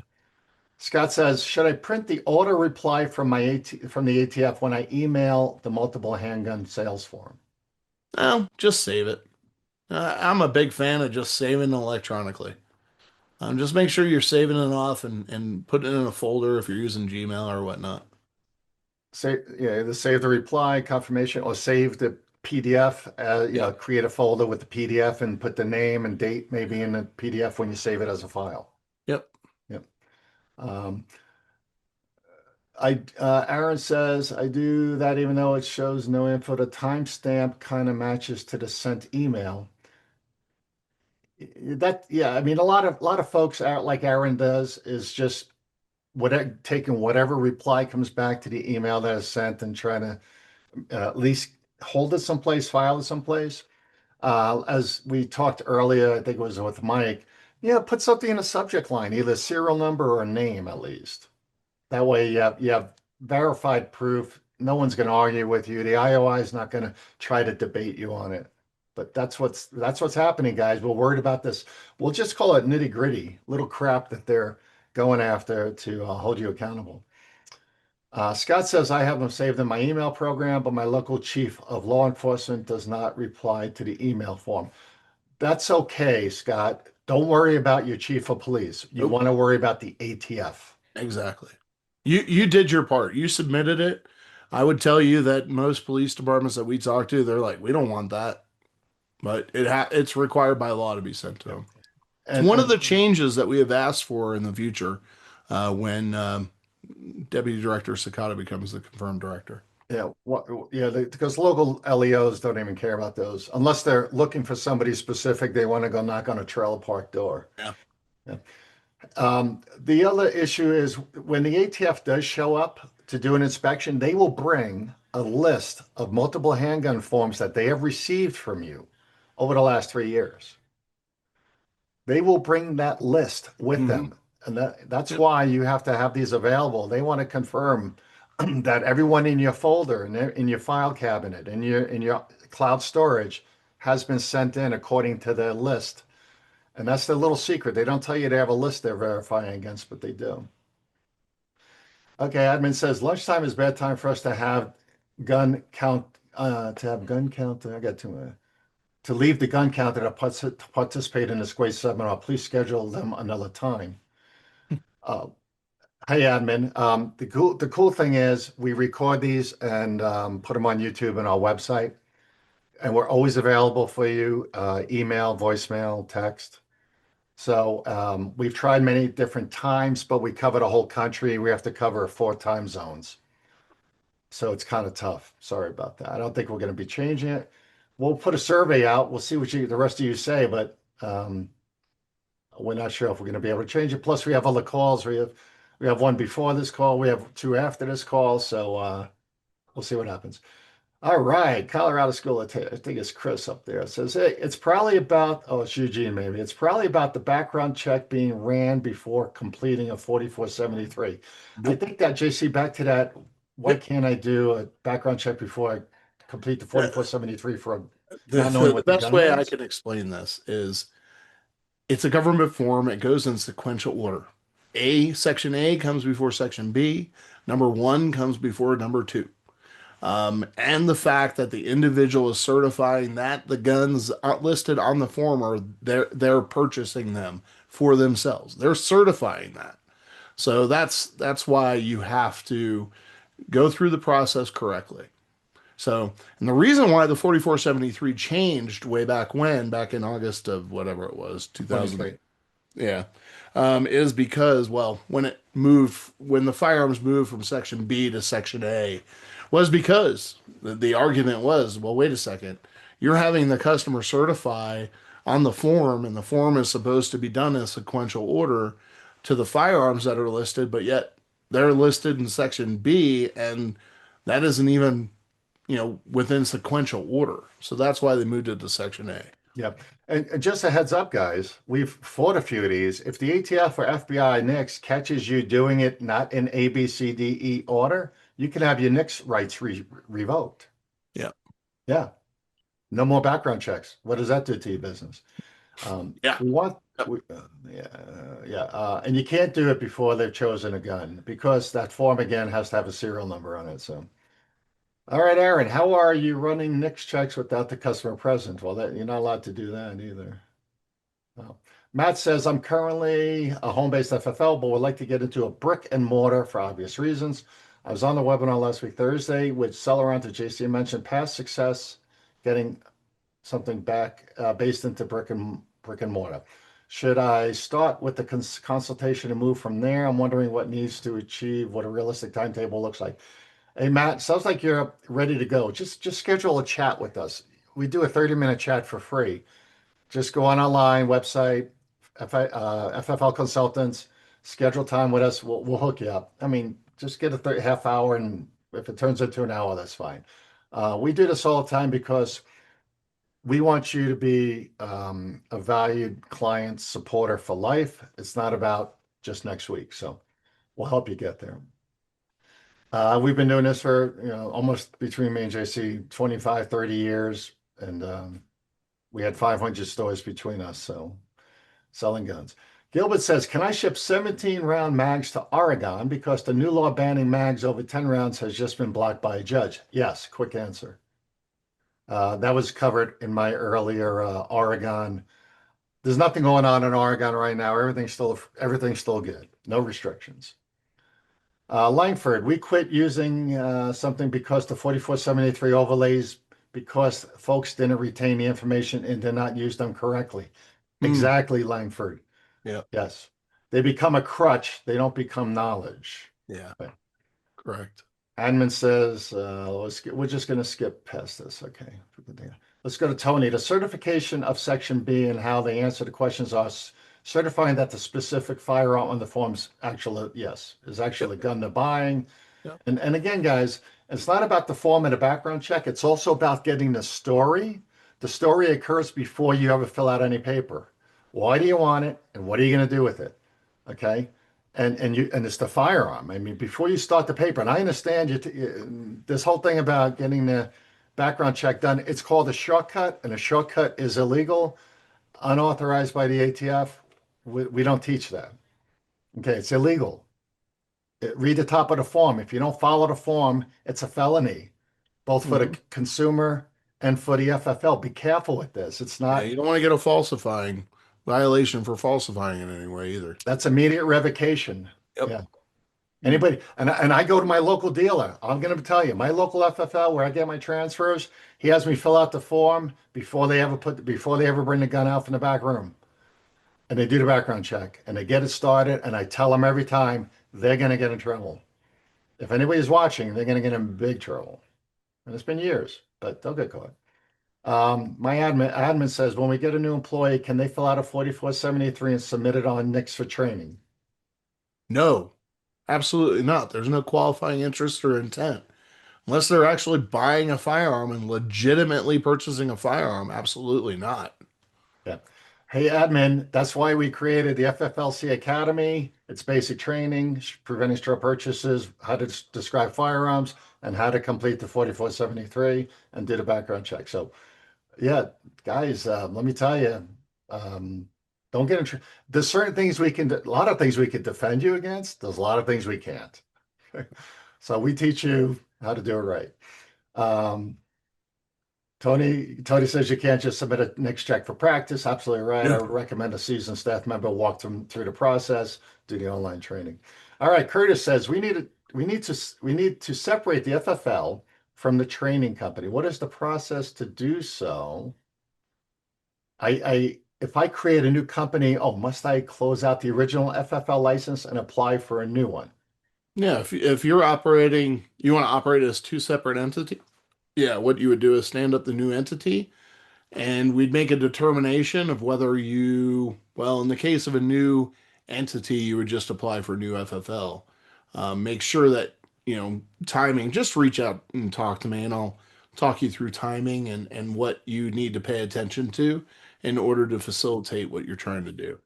S1: Scott says, should I print the auto reply from from the ATF when I email the multiple handgun sales form?
S2: No, just save it. I'm a big fan of just saving electronically. Just make sure you're saving it off and put it in a folder if you're using Gmail or whatnot.
S1: Either save the reply confirmation or save the PDF. Create a folder with the PDF and put the name and date maybe in the PDF when you save it as a file.
S2: Yep.
S1: Aaron says, I do that even though it shows no info. The timestamp kind of matches to the sent email. I mean, a lot of folks out like Aaron does is just taking whatever reply comes back to the email that is sent and trying to at least hold it someplace, file it someplace. As we talked earlier, I think it was with Mike, put something in a subject line, either a serial number or a name at least. That way you have verified proof. No one's going to argue with you. The IOI is not going to try to debate you on it. But that's what's happening, guys. We're worried about this. We'll just call it nitty gritty, little crap that they're going after to hold you accountable. Scott says, I have them saved in my email program, but my local chief of law enforcement does not reply to the email form. That's okay, Scott. Don't worry about your chief of police. You want to worry about the ATF.
S2: Exactly. You did your part. You submitted it. I would tell you that most police departments that we talk to, they're like, we don't want that. But it's required by law to be sent to them. It's one of the changes that we have asked for in the future when Deputy Director Cekada becomes the confirmed director.
S1: Yeah, because local LEOs don't even care about those unless they're looking for somebody specific. They want to go knock on a trailer park door.
S2: Yeah.
S1: The other issue is when the ATF does show up to do an inspection, they will bring a list of multiple handgun forms that they have received from you over the last 3 years. They will bring that list with them. And that's why you have to have these available. They want to confirm that everyone in your folder and in your file cabinet, in your cloud storage has been sent in according to their list. And that's their little secret. They don't tell you they have a list they're verifying against, but they do. Okay, admin says lunchtime is bad time for us to have gun count, I got to leave the gun counter to participate in this great seminar. Please schedule them another time. Uh, Hey, admin. The cool thing is we record these and put them on YouTube and our website, and we're always available for you, email, voicemail, text. So we've tried many different times, but we cover the whole country. We have to cover 4 time zones. So it's kind of tough. Sorry about that. I don't think we're going to be changing it. We'll put a survey out. We'll see what the rest of you say, but we're not sure if we're going to be able to change it. Plus, we have other calls. We have one before this call. We have 2 after this call. So we'll see what happens. All right, Colorado School. I think it's Chris up there. It says, hey, it's probably about, oh, it's Eugene maybe. It's probably about the background check being ran before completing a 4473. I think that, JC, back to that, why can't I do a background check before I complete the 4473 for not knowing
S2: The
S1: what the
S2: best
S1: gun
S2: way I
S1: is?
S2: can explain this is it's a government form. It goes in sequential order. Section A comes before Section B. Number 1 comes before number 2. And the fact that the individual is certifying that the guns listed on the form are they're purchasing them for themselves. They're certifying that. So that's why you have to go through the process correctly. So, and the reason why the 4473 changed way back in August of whatever it was, 2000, yeah, is because, well, when the firearms moved from Section B to Section A, was because the argument was, well, wait a second, you're having the customer certify on the form, and the form is supposed to be done in sequential order to the firearms that are listed, but yet they're listed in Section B, and that isn't even, within sequential order. So that's why they moved it to Section A.
S1: Yep. And just a heads up, guys, we've fought a few of these. If the ATF or FBI NICS catches you doing it not in A, B, C, D, E order, you can have your NICS rights revoked.
S2: Yeah.
S1: Yeah. No more background checks. What does that do to your business?
S2: Yeah.
S1: We want,
S2: Yep.
S1: and you can't do it before they've chosen a gun because that form again has to have a serial number on it. So, all right, Aaron, how are you running NICS checks without the customer present? Well, you're not allowed to do that either. Oh. Matt says, I'm currently a home-based FFL, but would like to get into a brick and mortar for obvious reasons. I was on the webinar last week, Thursday, which Celeron to JC mentioned past success getting something back based into brick and mortar. Should I start with the consultation and move from there? I'm wondering what needs to achieve, what a realistic timetable looks like. Hey, Matt, sounds like you're ready to go. Just schedule a chat with us. We do a 30-minute chat for free. Just go on our line website, FFL Consultants, schedule time with us. We'll hook you up. I mean, just get a half hour, and if it turns into an hour, that's fine. We do this all the time because we want you to be a valued client supporter for life. It's not about just next week. So we'll help you get there. We've been doing this for, almost between me and JC, 25, 30 years. And we had 500 stores between us. So selling guns. Gilbert says, can I ship 17 round mags to Oregon because the new law banning mags over 10 rounds has just been blocked by a judge? Yes, quick answer. That was covered in my earlier Oregon. There's nothing going on in Oregon right now. Everything's still good. No restrictions. Langford, we quit using something because the 4473 overlays because folks didn't retain the information and did not use them correctly. Exactly, Langford.
S2: Yeah.
S1: Yes. They become a crutch. They don't become knowledge.
S2: Yeah.
S1: Right.
S2: Correct.
S1: Admin says, we're just going to skip past this. Okay. Let's go to Tony. The certification of Section B and how they answer the questions are certifying that the specific firearm on the forms is actually a gun they're buying.
S2: Yep.
S1: And again, guys, it's not about the form and the background check. It's also about getting the story. The story occurs before you ever fill out any paper. Why do you want it? And what are you going to do with it? Okay. And it's the firearm. I mean, before you start the paper, and I understand this whole thing about getting the background check done. It's called a shortcut, and a shortcut is illegal, unauthorized by the ATF. We don't teach that. Okay, it's illegal. Read the top of the form. If you don't follow the form, it's a felony, both for the consumer and for the FFL. Be careful with this. It's
S2: Yeah,
S1: not,
S2: you don't want to get a falsifying violation for falsifying in any way either.
S1: that's immediate revocation.
S2: Yep.
S1: Yeah. Anybody, and I go to my local dealer. I'm going to tell you, my local FFL where I get my transfers, he has me fill out the form before they ever bring the gun out from the back room. And they do the background check and they get it started. And I tell them every time they're going to get in trouble. If anybody's watching, they're going to get in big trouble. And it's been years, but they'll get caught. My admin says, when we get a new employee, can they fill out a 4473 and submit it on Nix for training?
S2: No, absolutely not. There's no qualifying interest or intent. Unless they're actually buying a firearm and legitimately purchasing a firearm, absolutely not.
S1: Yeah. Hey, admin, that's why we created the FFLC Academy. It's basic training, preventing straw purchases, how to describe firearms, and how to complete the 4473 and do the background check. So, yeah, guys, let me tell you, don't get in. There's certain things we can, a lot of things we can defend you against. There's a lot of things we can't. So we teach you how to do it right. Tony says you can't just submit a Nix check for practice. Absolutely right. I would recommend a seasoned staff member walk them through the process, do the online training. All right. Curtis says we need to separate the FFL from the training company. What is the process to do so? If I create a new company, must I close out the original FFL license and apply for a new one?
S2: Yeah, if you're operating, you want to operate as two separate entities. Yeah, what you would do is stand up the new entity and we'd make a determination of whether well, in the case of a new entity, you would just apply for a new FFL. Make sure that, timing, just reach out and talk to me and I'll talk you through timing and what you need to pay attention to in order to facilitate what you're trying to do.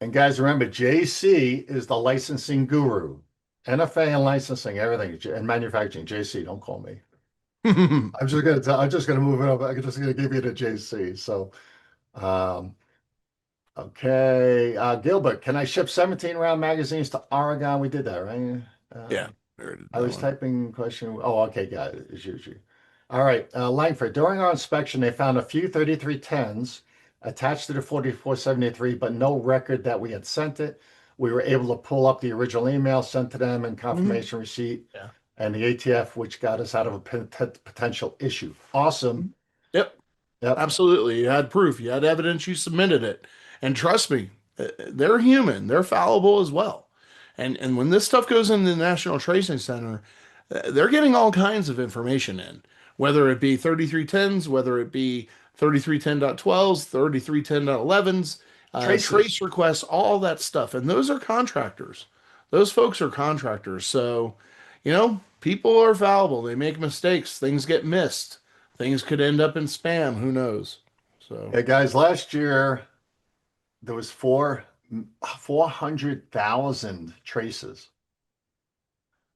S1: And guys, remember, JC is the licensing guru. NFA and licensing, everything, and manufacturing. JC, don't call me. I'm just gonna move it up. I'm just gonna give you the JC. So, okay, Gilbert, can I ship 17 round magazines to Oregon? We did that, right?
S2: Yeah.
S1: I was typing question. Oh, okay, got it. As usual. All right, Langford. During our inspection, they found a few 3310s attached to the 4473, but no record that we had sent it. We were able to pull up the original email sent to them and confirmation receipt.
S2: Yeah.
S1: And the ATF, which got us out of a potential issue. Awesome.
S2: Yep.
S1: Yep.
S2: Absolutely. You had proof, you had evidence, you submitted it. And trust me, they're human, they're fallible as well. And when this stuff goes in the National Tracing Center, they're getting all kinds of information in, whether it be 3310s, whether it be 3310.12s, 3310.11s, trace requests, all that stuff. And those are contractors. Those folks are contractors. So, people are fallible. They make mistakes. Things get missed. Things could end up in spam. Who knows? So,
S1: yeah, guys, last year there was 400,000 traces.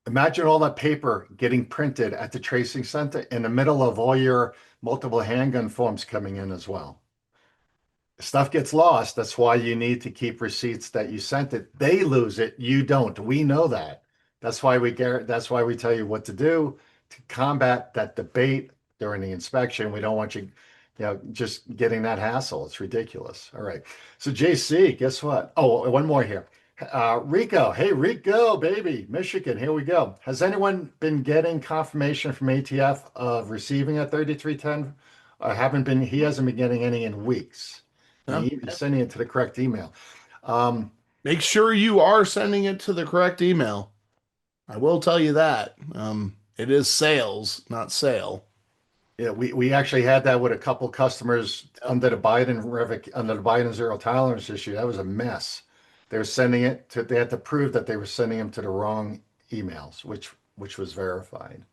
S1: Imagine all that paper getting printed at the tracing center in the middle of all your multiple handgun forms coming in as well. Stuff gets lost. That's why you need to keep receipts that you sent it. They lose it. You don't. We know that. That's why we tell you what to do to combat that debate during the inspection. We don't want you, just getting that hassle. It's ridiculous. All right. So JC, guess what? Oh, one more here. Rico. Hey, Rico, baby, Michigan. Here we go. Has anyone been getting confirmation from ATF of receiving a 3310? He hasn't been getting any in weeks. And he's sending it to the correct email.
S2: Make sure you are sending it to the correct email. I will tell you that. It is sales, not sale.
S1: Yeah, we actually had that with a couple customers under the Biden zero tolerance issue. That was a mess. They were sending it to. They had to prove that they were sending them to the wrong emails, which was verified.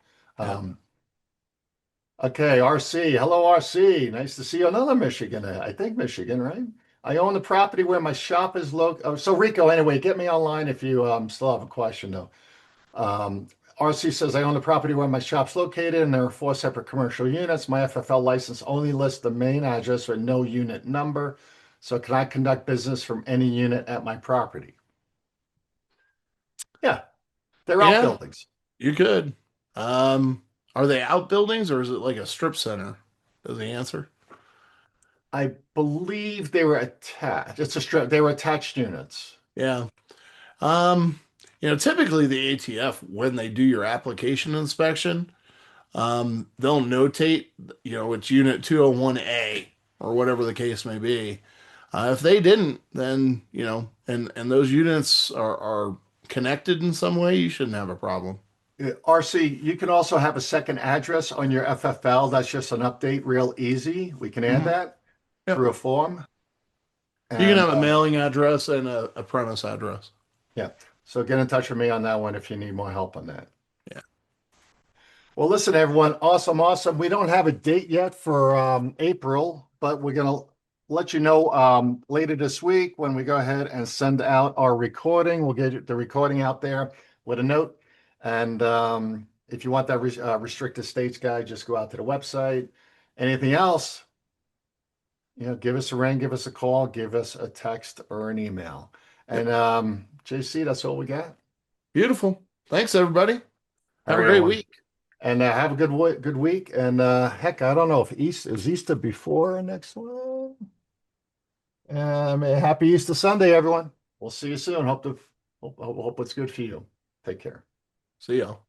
S1: Okay, RC. Hello, RC. Nice to see you. Another Michigan. I think Michigan, right? I own the property where my shop is located. Oh, so Rico, anyway, get me online if you still have a question though. RC says, I own the property where my shop's located, and there are 4 separate commercial units. My FFL license only lists the main address with no unit number. So can I conduct business from any unit at my property? Yeah, they're
S2: Yeah.
S1: outbuildings.
S2: You could. Are they outbuildings or is it like a strip center? Does he answer?
S1: I believe they were attached. It's a strip. They were attached units.
S2: Yeah. Typically the ATF, when they do your application inspection, they'll notate, it's unit 201A or whatever the case may be. If they didn't, then, and those units are connected in some way, you shouldn't have a problem.
S1: RC, you can also have a second address on your FFL. That's just an update, real easy. We can add that through a form.
S2: You can
S1: And,
S2: have a mailing address and a premise address.
S1: yeah. So get in touch with me on that one if you need more help on that.
S2: Yeah.
S1: Well, listen, everyone. Awesome. We don't have a date yet for April, but we're going to let you know later this week when we go ahead and send out our recording. We'll get the recording out there with a note. And if you want that restricted states guide, just go out to the website. Anything else, give us a ring, give us a call, give us a text or an email. And JC, that's all we got.
S2: Beautiful. Thanks, everybody. Have a great
S1: Everyone.
S2: week.
S1: And have a good week. And heck, I don't know if Easter before next one. Happy Easter Sunday, everyone. We'll see you soon. Hope it's good for you. Take care.
S2: See y'all.